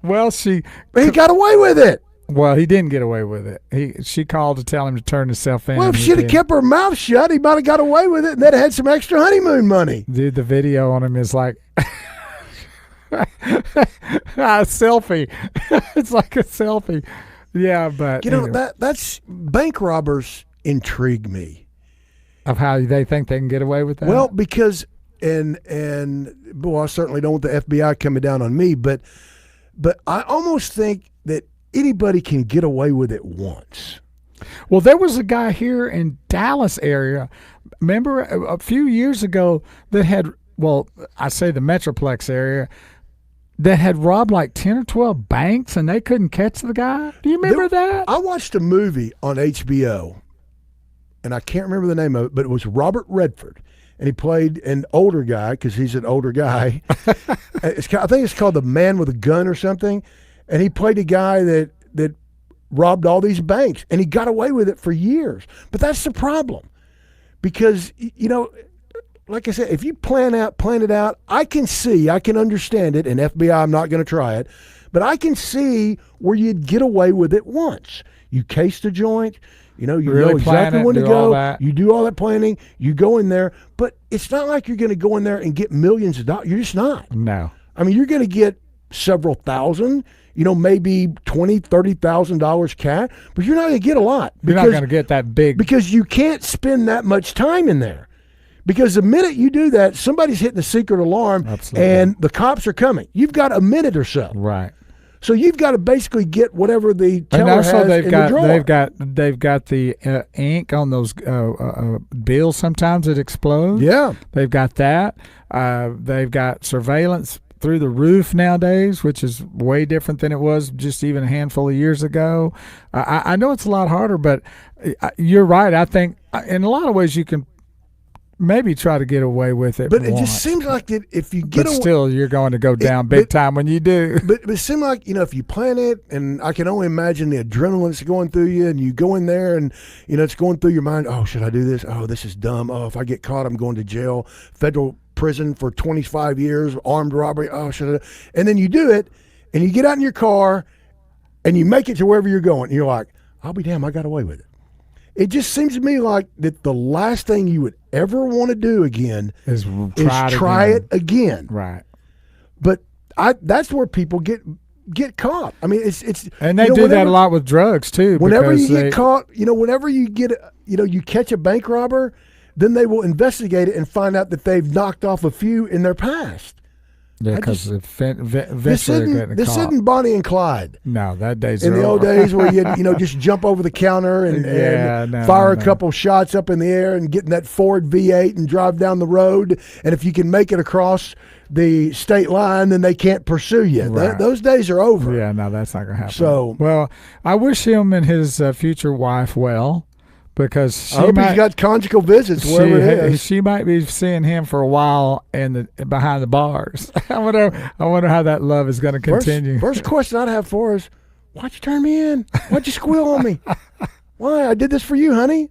Well, he got away with it. Well, he didn't get away with it. She called to tell him to turn himself in. Well, if she'd have kept her mouth shut, he might have got away with it, and they'd have had some extra honeymoon money. Dude, the video on him is like a selfie. It's like a selfie. Yeah, but anyway. That's bank robbers intrigue me. Of how they think they can get away with that? Well, because I certainly don't want the FBI coming down on me, but I almost think that anybody can get away with it once. Well, there was a guy here in Dallas area, remember a few years ago that had, I say the Metroplex area, that had robbed like 10 or 12 banks and they couldn't catch the guy. Do you remember that? I watched a movie on HBO, and I can't remember the name of it, but it was Robert Redford. And he played an older guy because he's an older guy. I think it's called The Man with a Gun or something. And he played a guy that robbed all these banks, and he got away with it for years. But that's the problem, because like I said, if you plan it out, I can understand it. And FBI, I'm not going to try it, but I can see where you'd get away with it once. You case the joint, You know, you Really know exactly plan it, when to do all go. that. You do all that planning. You go in there, but it's not like you're going to go in there and get millions of dollars. You're just not. No. I mean, you're going to get several thousand. You know, maybe $20,000-$30,000 cash, but you're not going to get a lot. You're not going to get that big. Because you can't spend that much time in there. Because the minute you do that, somebody's hitting the secret alarm, Absolutely. and the cops are coming. You've got a minute or so. Right. So you've got to basically get whatever the teller And also has they've in got the drawer. they've got the ink on those bills. Sometimes it explodes. Yeah. They've got that. They've got surveillance through the roof nowadays, which is way different than it was just even a handful of years ago. I know it's a lot harder, but you're right. I think in a lot of ways you can maybe try to get away with it. But it once. just seems like that if you get But away, still, you're going to go down big time when you do. But it seems like, you know, if you plan it, and I can only imagine the adrenaline that's going through you, and you go in there and, you know, it's going through your mind, oh, should I do this? Oh, this is dumb. Oh, if I get caught, I'm going to jail, federal prison for 25 years, armed robbery. Oh, should I? And then you do it, and you get out in your car, and you make it to wherever you're going. And you're like, I'll be damned, I got away with it. It just seems to me like that the last thing you would ever want to do again is try it again. Right. But that's where people get caught. I mean, it's and they you know, do that whenever- a lot with drugs too. Whenever you because get caught, you know, whenever you get, you know, you catch a bank robber, then they will investigate it and find out that they've knocked off a few in their past. Yeah, because This eventually they're getting caught. isn't Bonnie and Clyde. No, that day's In the over. old days where you know, just jump over the counter and fire a couple shots up in the air and get in that Ford V8 and drive down the road. And if you can make it across the state line, then they can't pursue you. Right. Those days are over. Yeah, no, that's not going to happen. So, well, I wish him and his future wife well, because she I hope might, he's got conjugal visits wherever it is. she might be seeing him for a while behind the bars. I wonder how that love is going to continue. First question I'd have for is, why'd you turn me in? Why'd you squeal on me? Why? I did this for you, honey.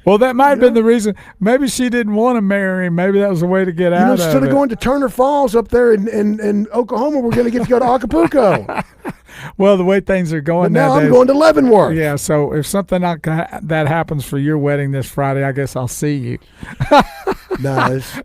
Well, that might have been the reason. Maybe she didn't want to marry him. Maybe that was a way to get out of it. Instead of going to Turner Falls up there in Oklahoma, we're going to get to go to Acapulco. Well, the way things are going But now nowadays. I'm going to Leavenworth. Yeah, so if something like that happens for your wedding this Friday, I guess I'll see you. Nice.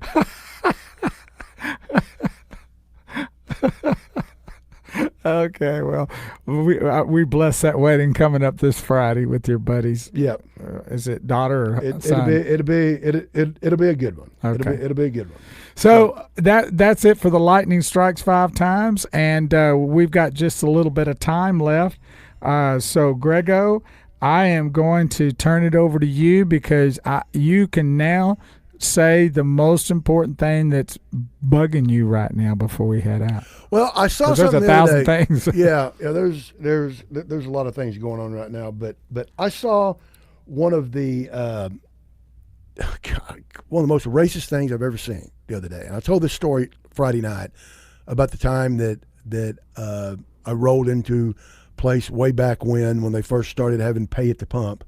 Okay, well, we bless that wedding coming up this Friday with your buddies. Yep. Is it daughter or son? It'll be a good one. Okay. It'll be a good one. So that's it for the Lightning Strikes 5 times, and we've got just a little bit of time left. So, Greggo, I am going to turn it over to you because you can now say the most important thing that's bugging you right now before we head out. Well, I saw 'Cause there's something a the other thousand day. things. Yeah. There's a lot of things going on right now, but I saw one of the one of the most racist things I've ever seen the other day. And I told this story Friday night about the time that I rolled into a place way back when they first started having pay at the pump,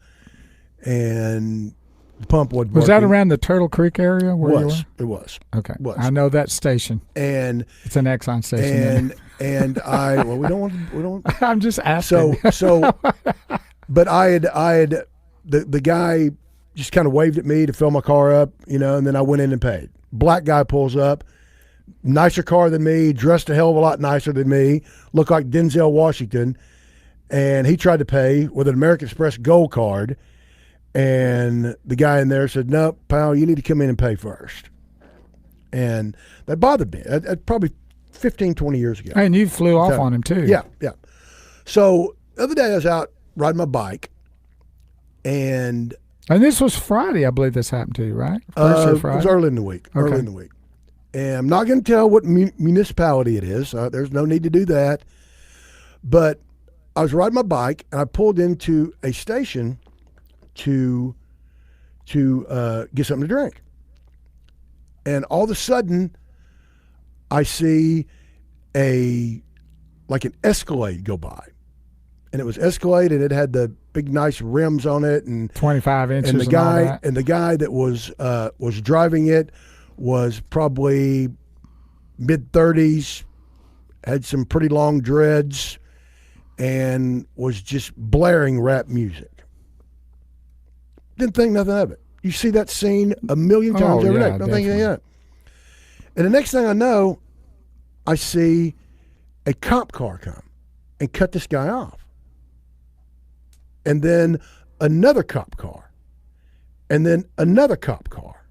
and the pump wasn't Was that working. around the Turtle Creek area where you were? It was. Okay. Was. I know that station. And It's an Exxon station. and I we don't I'm just asking. But I had the guy just kind of waved at me to fill my car up, you know, and then I went in and paid. Black guy pulls up, nicer car than me, dressed a hell of a lot nicer than me, looked like Denzel Washington, and he tried to pay with an American Express Gold card, and the guy in there said, "No, pal, you need to come in and pay first." And that bothered me. Probably 15, 20 years ago. And you flew off on him too. Yeah. So the other day I was out riding my bike, and this was Friday, I believe this happened to you, right? Thursday or it Friday? was early in the week. Okay. Early in the week. And I'm not going to tell what municipality it is. There's no need to do that. But I was riding my bike, and I pulled into a station to get something to drink. And all of a sudden, I see an Escalade go by. And it was Escalade, and it had the big nice rims on it, and 25 inches. and the all guy that. and the guy that was driving it was probably mid-30s, had some pretty long dreads, and was just blaring rap music. Didn't think nothing of it. You see that scene a million times every day. Don't think anything of it. And the next thing I know, I see a cop car come and cut this guy off. And then another cop car. And then another cop car.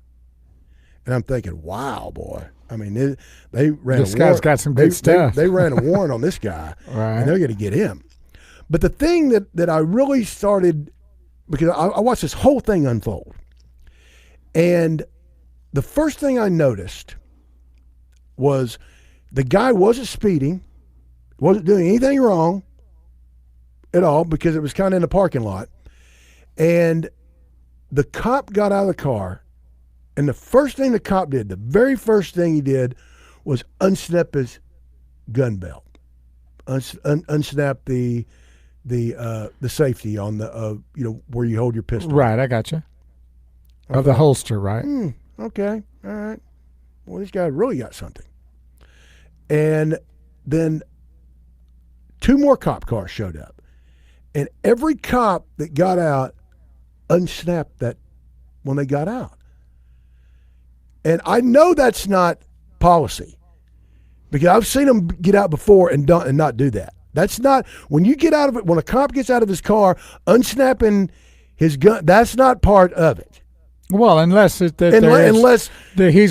And I'm thinking, wow, boy. I mean, they ran this guy's got some good stuff. They ran a warrant on this guy, right. And they're going to get him. But the thing that I really started, because I watched this whole thing unfold, and the first thing I noticed was the guy wasn't speeding, wasn't doing anything wrong at all, because it was kind of in the parking lot, and the cop got out of the car. And the first thing the cop did, the very first thing he did, was unsnap his gun belt, unsnap the safety on the where you hold your pistol. Right, I got you. Of the holster, right? Okay, all right. Well, this guy really got something. And then 2 more cop cars showed up, and every cop that got out unsnapped that when they got out. And I know that's not policy, because I've seen them get out before and not do that. That's not, when you get out of it, when a cop gets out of his car, unsnapping his gun, that's not part of it. Well, unless he's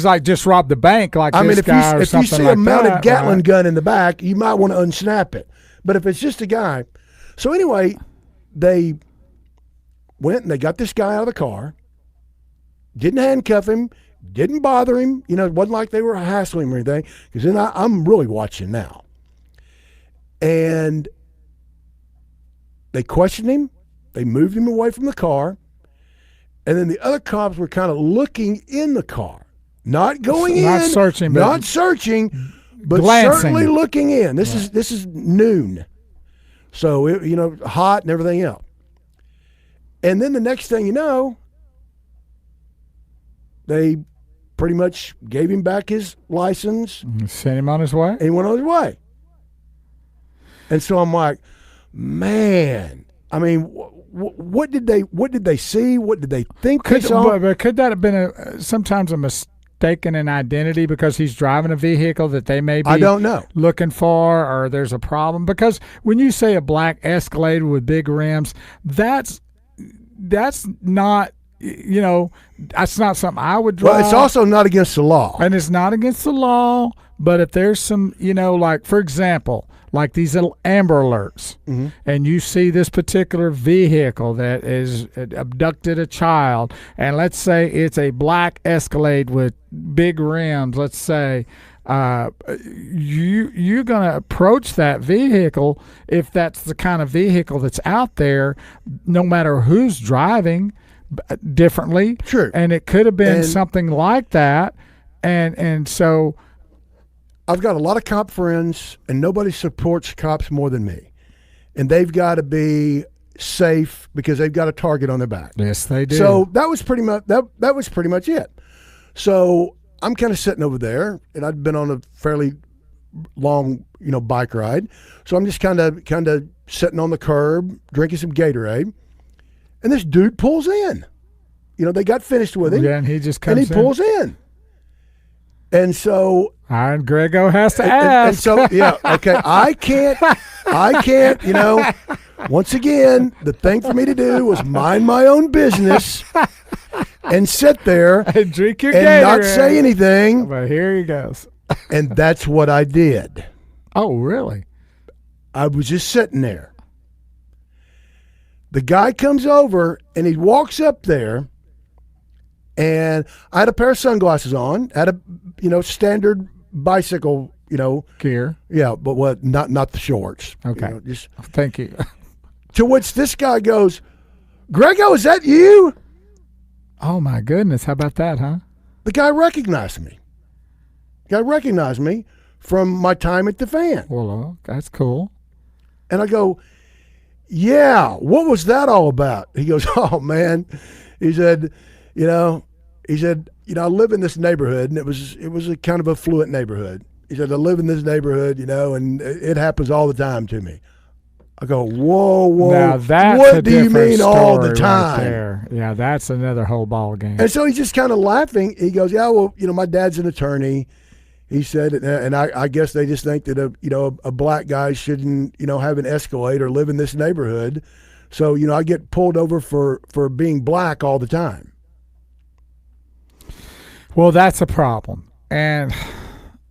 like just robbed the bank, like this guy or something like that. If you see a mounted Gatling gun in the back, you might want to unsnap it. But if it's just a guy. So anyway, they went and they got this guy out of the car, didn't handcuff him, didn't bother him. It wasn't like they were hassling him or anything, because then I'm really watching now. And they questioned him. They moved him away from the car. And then the other cops were kind of looking in the car, not going not in, searching, but glancing. Certainly looking in. This is noon, so hot and everything else. And then the next thing you know, they pretty much gave him back his license, sent him on his way, and he went on his way. And so I'm like, man, I mean, what did they see? What did they think they saw? But could that have been sometimes a mistaken identity, because he's driving a vehicle that they may be I don't know. looking for, or there's a problem? Because when you say a black Escalade with big rims, that's not, that's not something I would drive. Well, it's also not against the law. And it's not against the law, but if there's some, like, for example, like these little Amber Alerts, and you see this particular vehicle that is abducted a child, and let's say it's a black Escalade with big rims, let's say, you're going to approach that vehicle, if that's the kind of vehicle that's out there, no matter who's driving, differently. Sure. And it could have been something like that. And so I've got a lot of cop friends, and nobody supports cops more than me. And they've got to be safe, because they've got a target on their back. Yes, they do. So that was pretty much that was pretty much it. So I'm kind of sitting over there, and I'd been on a fairly long, bike ride. So I'm just kind of sitting on the curb, drinking some Gatorade, and this dude pulls in. They got finished with him. Yeah, and he just comes in. And he pulls in. And so and Greggo has to ask. And so, yeah, okay, I can't, once again, the thing for me to do was mind my own business and sit there and drink your and Gatorade. not say anything. But here he goes. And that's what I did. Oh, really? I was just sitting there. The guy comes over, and he walks up there, and I had a pair of sunglasses on, had a, standard bicycle, gear. Yeah, but what? Not the shorts. Okay. Just thank you. To which this guy goes, "Greggo, is that you?" Oh my goodness! How about that, huh? The guy recognized me. The guy recognized me from my time at the Fan. Well, that's cool. And I go, "Yeah, what was that all about?" He goes, "Oh man," he said, I live in this neighborhood, and it was a kind of affluent neighborhood. He said, I live in this neighborhood, and it happens all the time to me. I go, whoa. Now that's what a do you different mean all the story time? Right there. Yeah, that's another whole ball game. And so he's just kind of laughing. He goes, yeah, well, my dad's an attorney. He said, and I guess they just think that a black guy shouldn't have an Escalade or live in this neighborhood. So I get pulled over for being black all the time. Well, that's a problem, and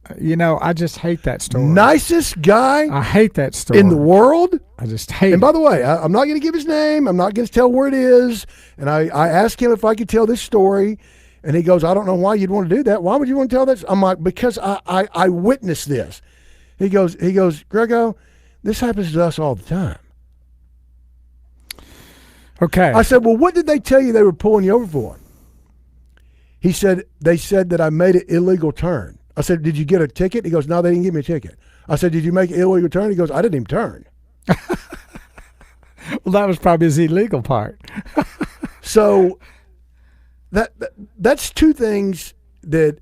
I just hate that story. Nicest guy I hate that story in the world. I just hate. And by the way, I'm not going to give his name. I'm not going to tell where it is. And I asked him if I could tell this story. And he goes, I don't know why you'd want to do that. Why would you want to tell this? I'm like, because I witnessed this. He goes, Greggo, this happens to us all the time. Okay. I said, well, what did they tell you they were pulling you over for? He said, they said that I made an illegal turn. I said, did you get a ticket? He goes, no, they didn't give me a ticket. I said, did you make an illegal turn? He goes, I didn't even turn. Well, that was probably his illegal part. So that's two things that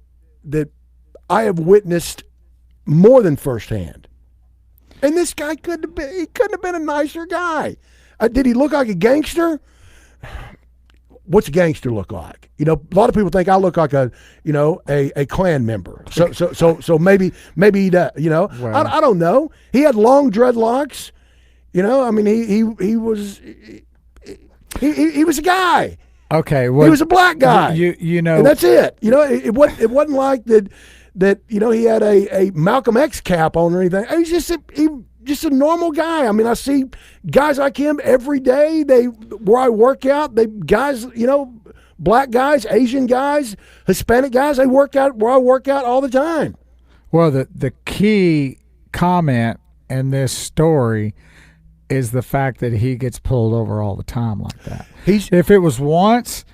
I have witnessed more than firsthand. And this guy couldn't have been a nicer guy. Did he look like a gangster? What's a gangster look like? A lot of people think I look like a Klan member. So maybe he does. Well, I don't know. He had long dreadlocks. I mean, he was a guy. Okay, well, he was a black guy. And that's it. It wasn't like that. He had a Malcolm X cap on or anything. He's just a normal guy. I mean, I see guys like him every day. Where I work out, guys, black guys, Asian guys, Hispanic guys, they work out where I work out all the time. Well, the key comment in this story is the fact that he gets pulled over all the time like that. If it was once,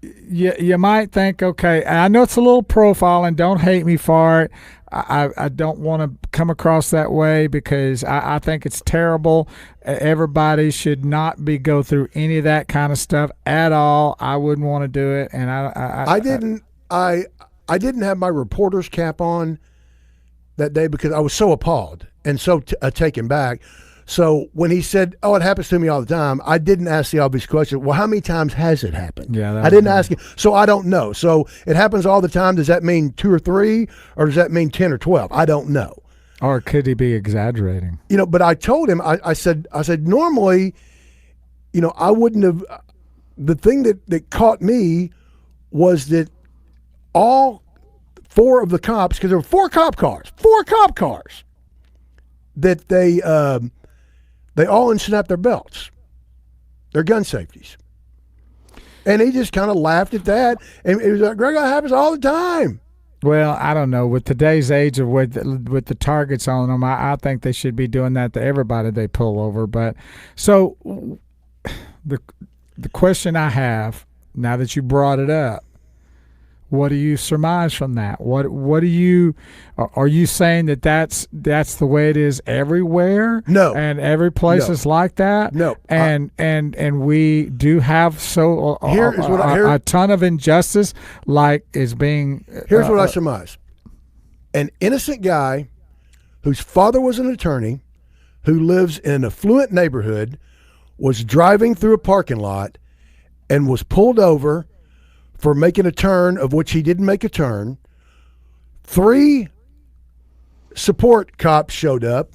you might think, okay, I know it's a little profiling. Don't hate me for it. I don't want to come across that way because I think it's terrible. Everybody should not go through any of that kind of stuff at all. I wouldn't want to do it, and I didn't have my reporter's cap on that day because I was so appalled and so taken back. So when he said, "Oh, it happens to me all the time," I didn't ask the obvious question. Well, how many times has it happened? Yeah, I didn't ask him, so I don't know. So it happens all the time. Does that mean 2 or 3, or does that mean 10 or 12? I don't know. Or could he be exaggerating? But I told him. I said normally, I wouldn't have. The thing that caught me was that all 4 of the cops, because there were 4 cop cars, that they all unsnapped their belts, their gun safeties. And he just kind of laughed at that. And it was like, Greg, that happens all the time. Well, I don't know. With today's age of with the targets on them, I think they should be doing that to everybody they pull over. But so the question I have, now that you brought it up, what do you surmise from that? What do you are you saying that's the way it is everywhere? No, and every place is like that. No, and we do have a ton of injustice like is being. Here's what I surmise: an innocent guy whose father was an attorney, who lives in an affluent neighborhood, was driving through a parking lot and was pulled over for making a turn of which he didn't make a turn. 3 support cops showed up.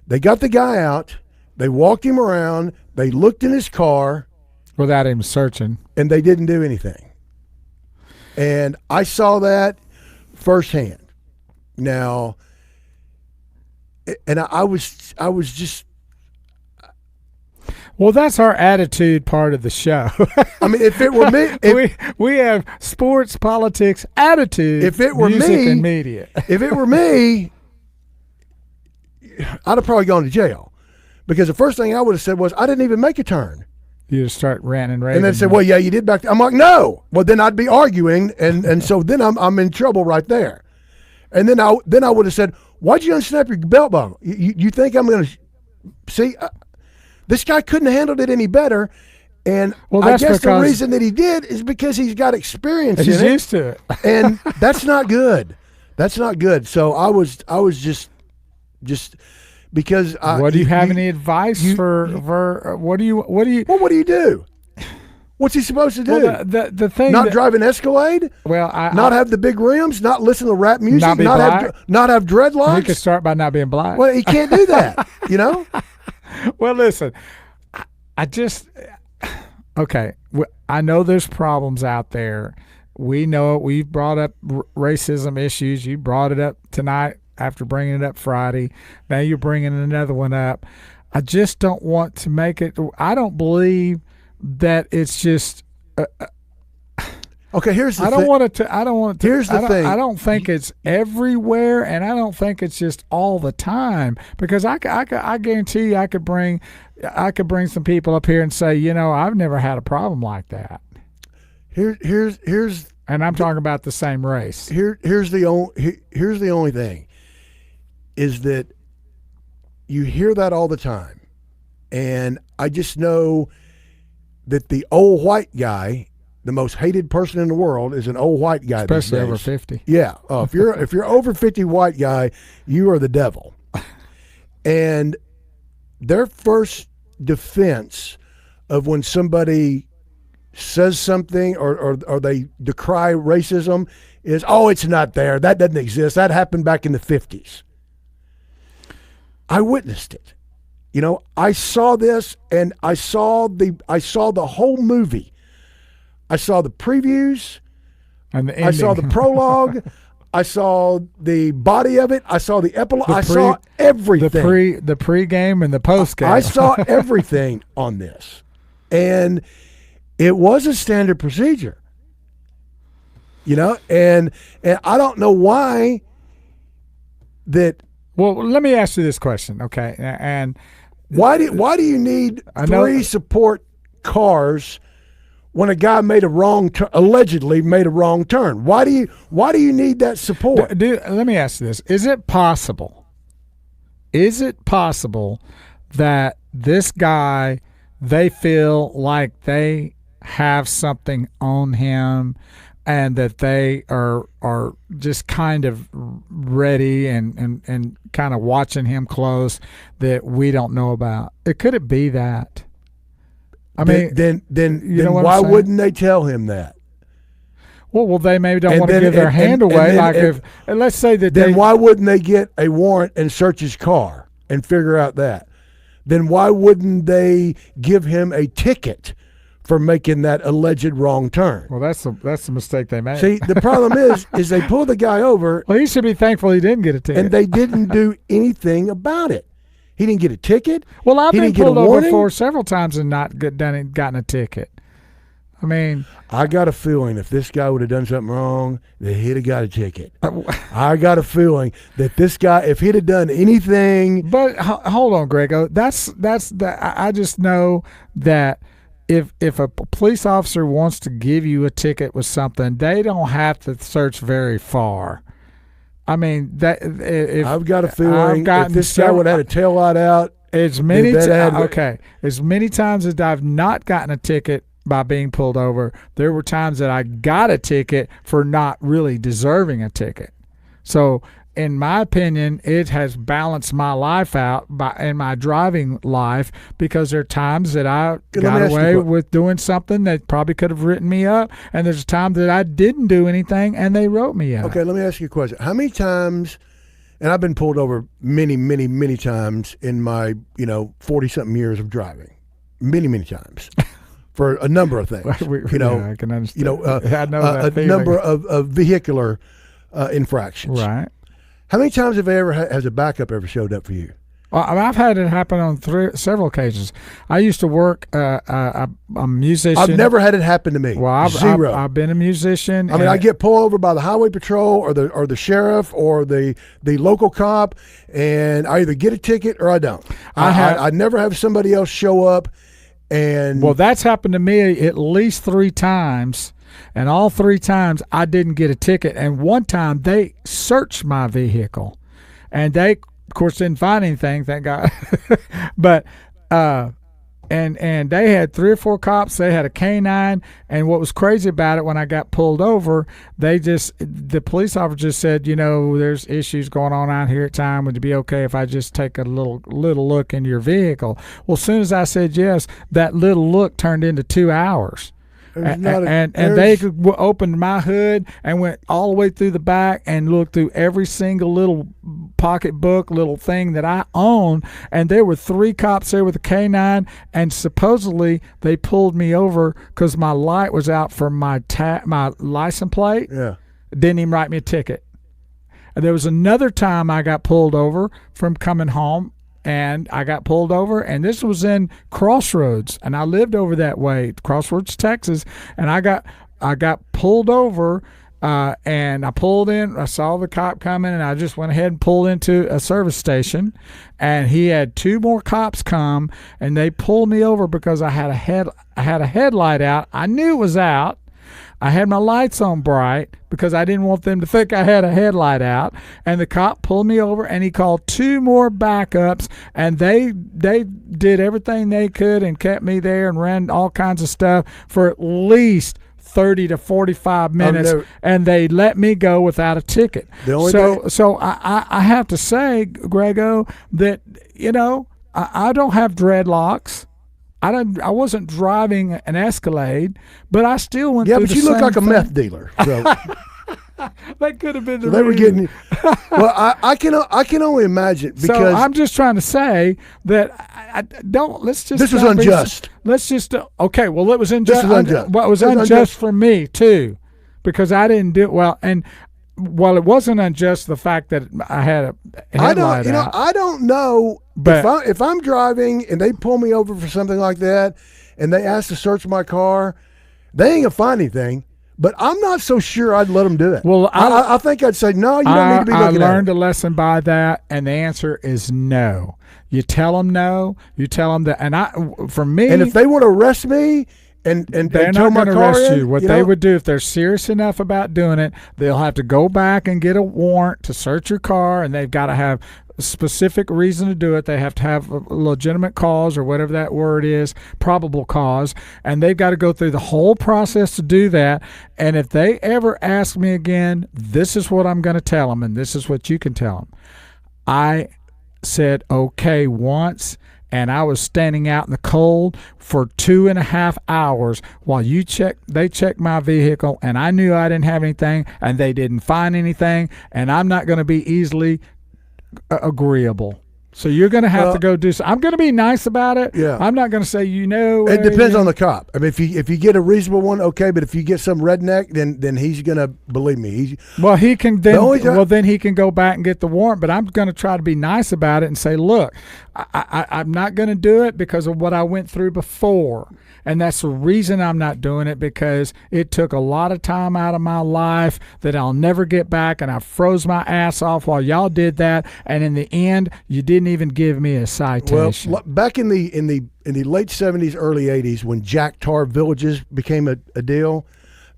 They got the guy out. They walked him around. They looked in his car. Without him searching. And they didn't do anything. And I saw that firsthand. Now, and I was just... Well, that's our attitude part of the show. I mean, if it were me, we have sports, politics, attitude. If it were music, me, and media. If it were me, I'd have probably gone to jail, because the first thing I would have said was, I didn't even make a turn. You just start ranting and raving. And then say, well, yeah, you did back. I'm like, no. Well, then I'd be arguing, and so then I'm in trouble right there. And then I would have said, why'd you unsnap your belt buckle? You think I'm going to see? This guy couldn't have handled it any better, and I guess the reason that he did is because he's got experience in it. He's used to it, and that's not good. That's not good. So I was just because what do you have any advice for what do you well, what do you do? What's he supposed to do? Well, the thing not drive an Escalade? Well, not have the big rims, not listen to rap music, not have dreadlocks. He could start by not being black. Well, he can't do that, you know? Well, listen, I just okay. I know there's problems out there. We know it. We've brought up racism issues. You brought it up tonight after bringing it up Friday. Now you're bringing another one up. I just don't want to make it. I don't believe that it's just. Okay, here's the thing. I don't want it to. Here's the thing. I don't think it's everywhere, and I don't think it's just all the time. Because I guarantee you, I could bring some people up here and say, you know, I've never had a problem like that. Here's and I'm talking about the same race. Here's the only thing is that you hear that all the time, and I just know that the old white guy, the most hated person in the world, is an old white guy, especially over 50. Yeah, if you're over 50 white guy, you are the devil. And their first defense of when somebody says something or they decry racism is, oh, it's not there. That doesn't exist. That happened back in the 50s. I witnessed it. You know, I saw this, and I saw the whole movie. I saw the previews. And the ending. I saw the prologue. I saw the body of it. I saw the epilogue. I saw everything. The pre-game and the post-game. I saw everything on this. And it was a standard procedure. You know, and I don't know why that. Well, let me ask you this question, okay? And why do you need three support cars when a guy allegedly made a wrong turn? Why do you need that support? Let me ask you this: Is it possible that this guy, they feel like they have something on him, and that they are just kind of ready and kind of watching him close that we don't know about? Could it be that? I mean, then why wouldn't they tell him that? Well, they maybe don't want to give their hand away. And let's say that then why wouldn't they get a warrant and search his car and figure out that? Then why wouldn't they give him a ticket for making that alleged wrong turn? Well, that's the mistake they made. See, the problem is they pull the guy over. Well, he should be thankful he didn't get a ticket. And they didn't do anything about it. He didn't get a ticket. Well, I've been pulled over for several times and not gotten a ticket. I mean, I got a feeling if this guy would have done something wrong, that he'd have got a ticket. I got a feeling that this guy, if he'd have done anything. But hold on, Greggo. I just know that if a police officer wants to give you a ticket with something, they don't have to search very far. I mean, I've got a feeling if this guy would have had a tail light out. As many times as I've not gotten a ticket by being pulled over, there were times that I got a ticket for not really deserving a ticket. So, in my opinion, it has balanced my life out in my driving life, because there are times that I got away with doing something that probably could have written me up, and there's times that I didn't do anything and they wrote me up. Okay, let me ask you a question. How many times, and I've been pulled over many, many, many times in my 40-something years of driving, many, many times. For a number of things, I can understand. I know a number of vehicular infractions. Right. How many times has a backup ever showed up for you? Well, I've had it happen on several occasions. I used to work a musician. I've never had it happen to me. Well, Zero. I've been a musician. I mean, I get pulled over by the highway patrol or the sheriff or the local cop, and I either get a ticket or I don't. I never have somebody else show up. Well, that's happened to me at least 3 times, and all 3 times I didn't get a ticket. And one time they searched my vehicle, and they, of course, didn't find anything, thank God. But and they had 3 or 4 cops. They had a canine, and what was crazy about it, when I got pulled over, the police officer just said, there's issues going on out here at time. Would it be okay if I just take a little look in your vehicle? Well, as soon as I said yes, that little look turned into 2 hours. And they opened my hood and went all the way through the back and looked through every single little pocketbook, little thing that I own. And there were 3 cops there with a canine, and supposedly they pulled me over because my light was out for my license plate. Yeah, didn't even write me a ticket. And there was another time I got pulled over from coming home. And I got pulled over, and this was in Crossroads, and I lived over that way, Crossroads, Texas, and I got pulled over, and I pulled in. I saw the cop coming, and I just went ahead and pulled into a service station, and he had 2 more cops come, and they pulled me over because I had a headlight out. I knew it was out. I had my lights on bright because I didn't want them to think I had a headlight out. And the cop pulled me over, and he called 2 more backups, and they did everything they could and kept me there and ran all kinds of stuff for at least 30 to 45 minutes, and they let me go without a ticket. So I have to say, Greggo, that I don't have dreadlocks. I wasn't driving an Escalade, but I still went through the same thing. Yeah, but you look like a meth dealer. So. That could have been the So they were reason. getting. Well, I can only imagine because So I'm just trying to say that I don't. Let's just. this was not be- unjust. Let's just. Okay. Well, it was unjust. This was unjust. Well, it was This was unjust unjust. for me too, because I didn't do it well. And while it wasn't unjust, the fact that I had a headlight out. I don't know But- if I'm driving and they pull me over for something like that, and they ask to search my car, they ain't gonna find anything. But I'm not so sure I'd let them do it. Well, I think I'd say no. You don't need to be looking I at learned it. a lesson by that, and the answer is no. You tell them no. You tell them that, and for me, And if they want to arrest me and they're tow not my going to car arrest in, you. What they would do, if they're serious enough about doing it, they'll have to go back and get a warrant to search your car, and they've got to have a specific reason to do it. They have to have a legitimate cause, or whatever that word is, probable cause, and they've got to go through the whole process to do that. And if they ever ask me again, this is what I'm going to tell them, and this is what you can tell them. I said okay once, and I was standing out in the cold for 2.5 hours while they checked my vehicle, and I knew I didn't have anything, and they didn't find anything, and I'm not going to be easily agreeable. So you're going to have to go do something. I'm going to be nice about it. Yeah. I'm not going to say, It depends on the cop. I mean, if you get a reasonable one, okay. But if you get some redneck, then he's gonna believe me. Well, he can The then he can go back and get the warrant. But I'm going to try to be nice about it and say, look, I'm not going to do it because of what I went through before. And that's the reason I'm not doing it, because it took a lot of time out of my life that I'll never get back, and I froze my ass off while y'all did that. And in the end, you didn't even give me a citation. Well, back in the late '70s, early '80s, when Jack Tar villages became a deal,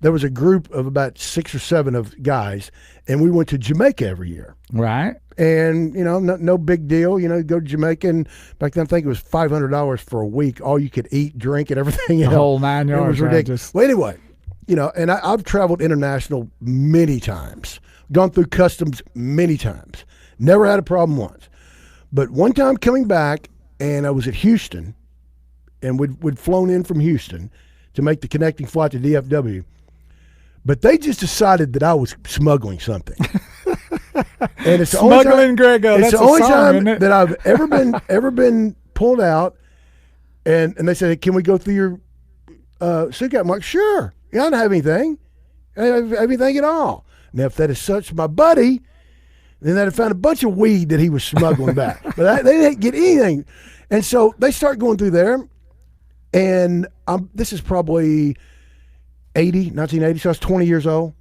there was a group of about 6 or 7 of guys, and we went to Jamaica every year. Right. And no big deal. Go to Jamaica, and back then I think it was $500 for a week, all you could eat, drink, and everything else. The whole 9 yards. It was ridiculous. Well, anyway, and I've traveled international many times, gone through customs many times, never had a problem once. But one time coming back, and I was at Houston, and we'd flown in from Houston to make the connecting flight to DFW. But they just decided that I was smuggling something. And it's the only time, Greggo. it's That's the only a song, time isn't it? that I've ever been pulled out, and they said, hey, "Can we go through your suitcase?" I'm like, "Sure." I don't have anything. I don't have anything at all. Now, if that is such my buddy, then they'd have found a bunch of weed that he was smuggling back. But they didn't get anything. And so they start going through there, and this is probably 1980, so I was 20 years old.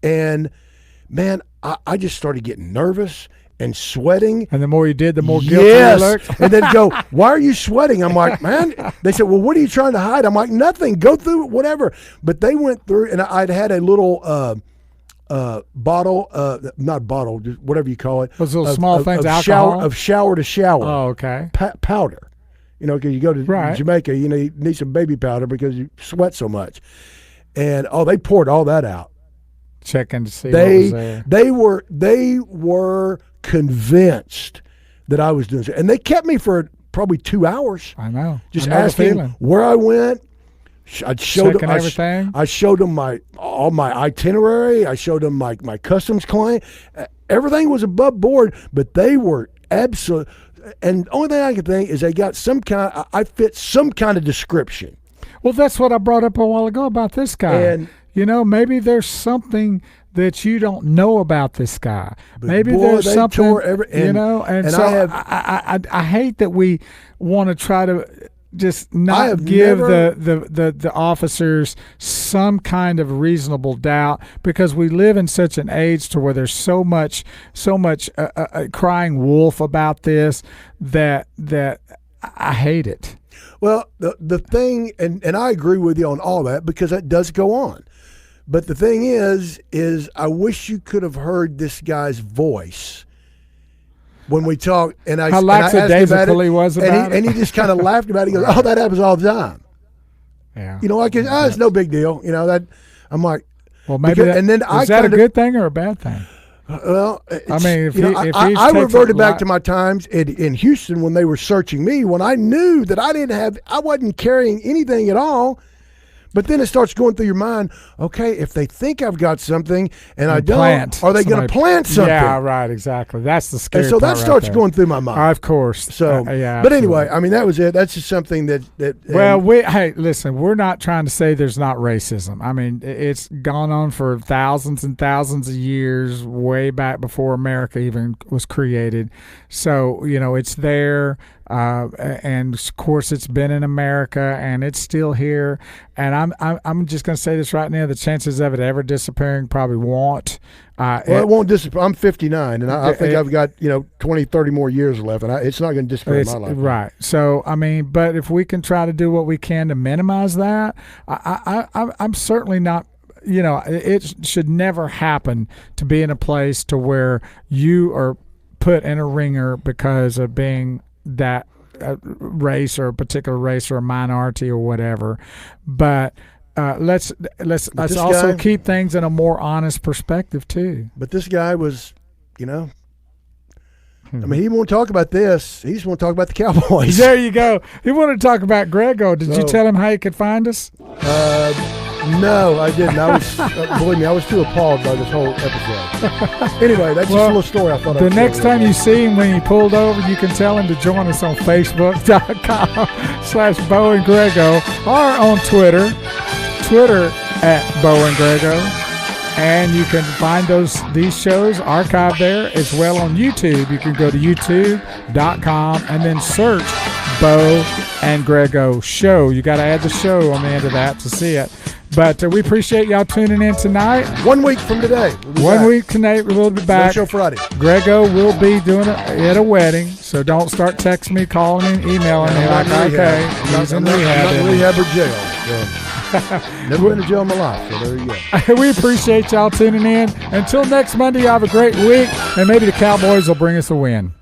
And, man, I just started getting nervous and sweating. And the more you did, the more guilty Yes. you looked. And then go, "Why are you sweating?" I'm like, "Man." They said, "Well, what are you trying to hide?" I'm like, "Nothing. Go through it, whatever." But they went through, and I'd had a little bottle, not bottle, just whatever you call it. Those little small things, of alcohol? of shower to shower. Oh, okay. Powder. You know, because you go to Right. Jamaica, you know, you need some baby powder because you sweat so much. And they poured all that out. Checking to see what was there. They were convinced that I was doing so, and they kept me for probably 2 hours. I know. Just I know the asking feeling. where I went. I showed Checking them everything. I showed them all my itinerary. I showed them my customs claim. Everything was above board, but they were absolute. And the only thing I could think is they got some kind. I fit some kind of description. Well, that's what I brought up a while ago about this guy. And you know, maybe there's something that you don't know about this guy. Maybe boy, there's they something, tore you know. And so I hate that we want to try to just not give the officers some kind of reasonable doubt, because we live in such an age to where there's so much crying wolf about this that I hate it. Well, the thing, and I agree with you on all that, because that does go on. But the thing is I wish you could have heard this guy's voice when we talked, and I how lackadaisical he was about it. And he just kind of laughed about it. He goes, "Oh, that happens all the time." Yeah. You know, like it's no big deal. You know that. I'm like, well, maybe because, and then is that a good thing or a bad thing? Well, I mean, I reverted back to my times in Houston when they were searching me, when I knew that I wasn't carrying anything at all. But then it starts going through your mind, okay, if they think I've got something and I don't, are they going to plant something? Yeah, right, exactly. That's the scary part. And so part that starts right going through my mind. Of course. So, yeah. But anyway, I mean, that was it. That's just something that well, hey, listen, we're not trying to say there's not racism. I mean, it's gone on for thousands and thousands of years, way back before America even was created. So, you know, it's there. And of course it's been in America and it's still here, and I'm just going to say this right now, the chances of it ever disappearing probably won't. It won't disappear. I'm 59 and I think I've got 20 30 more years left, and it's not going to disappear in my life. Right. So I mean, but if we can try to do what we can to minimize that, I'm certainly not. You know, it should never happen to be in a place to where you are put in a ringer because of being that race or a particular race or a minority or whatever. But let's also keep things in a more honest perspective too. But this guy was, I mean, he won't talk about this. He just won't talk about the Cowboys. There you go. He wanted to talk about Greggo. Did you tell him how he could find us? No, I didn't. I was, believe me, I was too appalled by this whole episode. Anyway, that's just a little story I thought I'd The next time you see him when he pulled over, you can tell him to join us on Facebook.com/Bo and Greggo, or on Twitter @Bo and Greggo. And you can find these shows archived there as well on YouTube. You can go to youtube.com and then search Bo and Greggo Show. You got to add the show on the end of that to see it. But we appreciate y'all tuning in tonight. 1 week from today. Week tonight, we'll be back. No show Friday. Greggo will be doing it at a wedding, so don't start texting me, calling me, emailing me like, okay, he's in rehab. I'm not in rehab or jail. So. Never been to jail in my life, so there you go. We appreciate y'all tuning in. Until next Monday, have a great week, and maybe the Cowboys will bring us a win.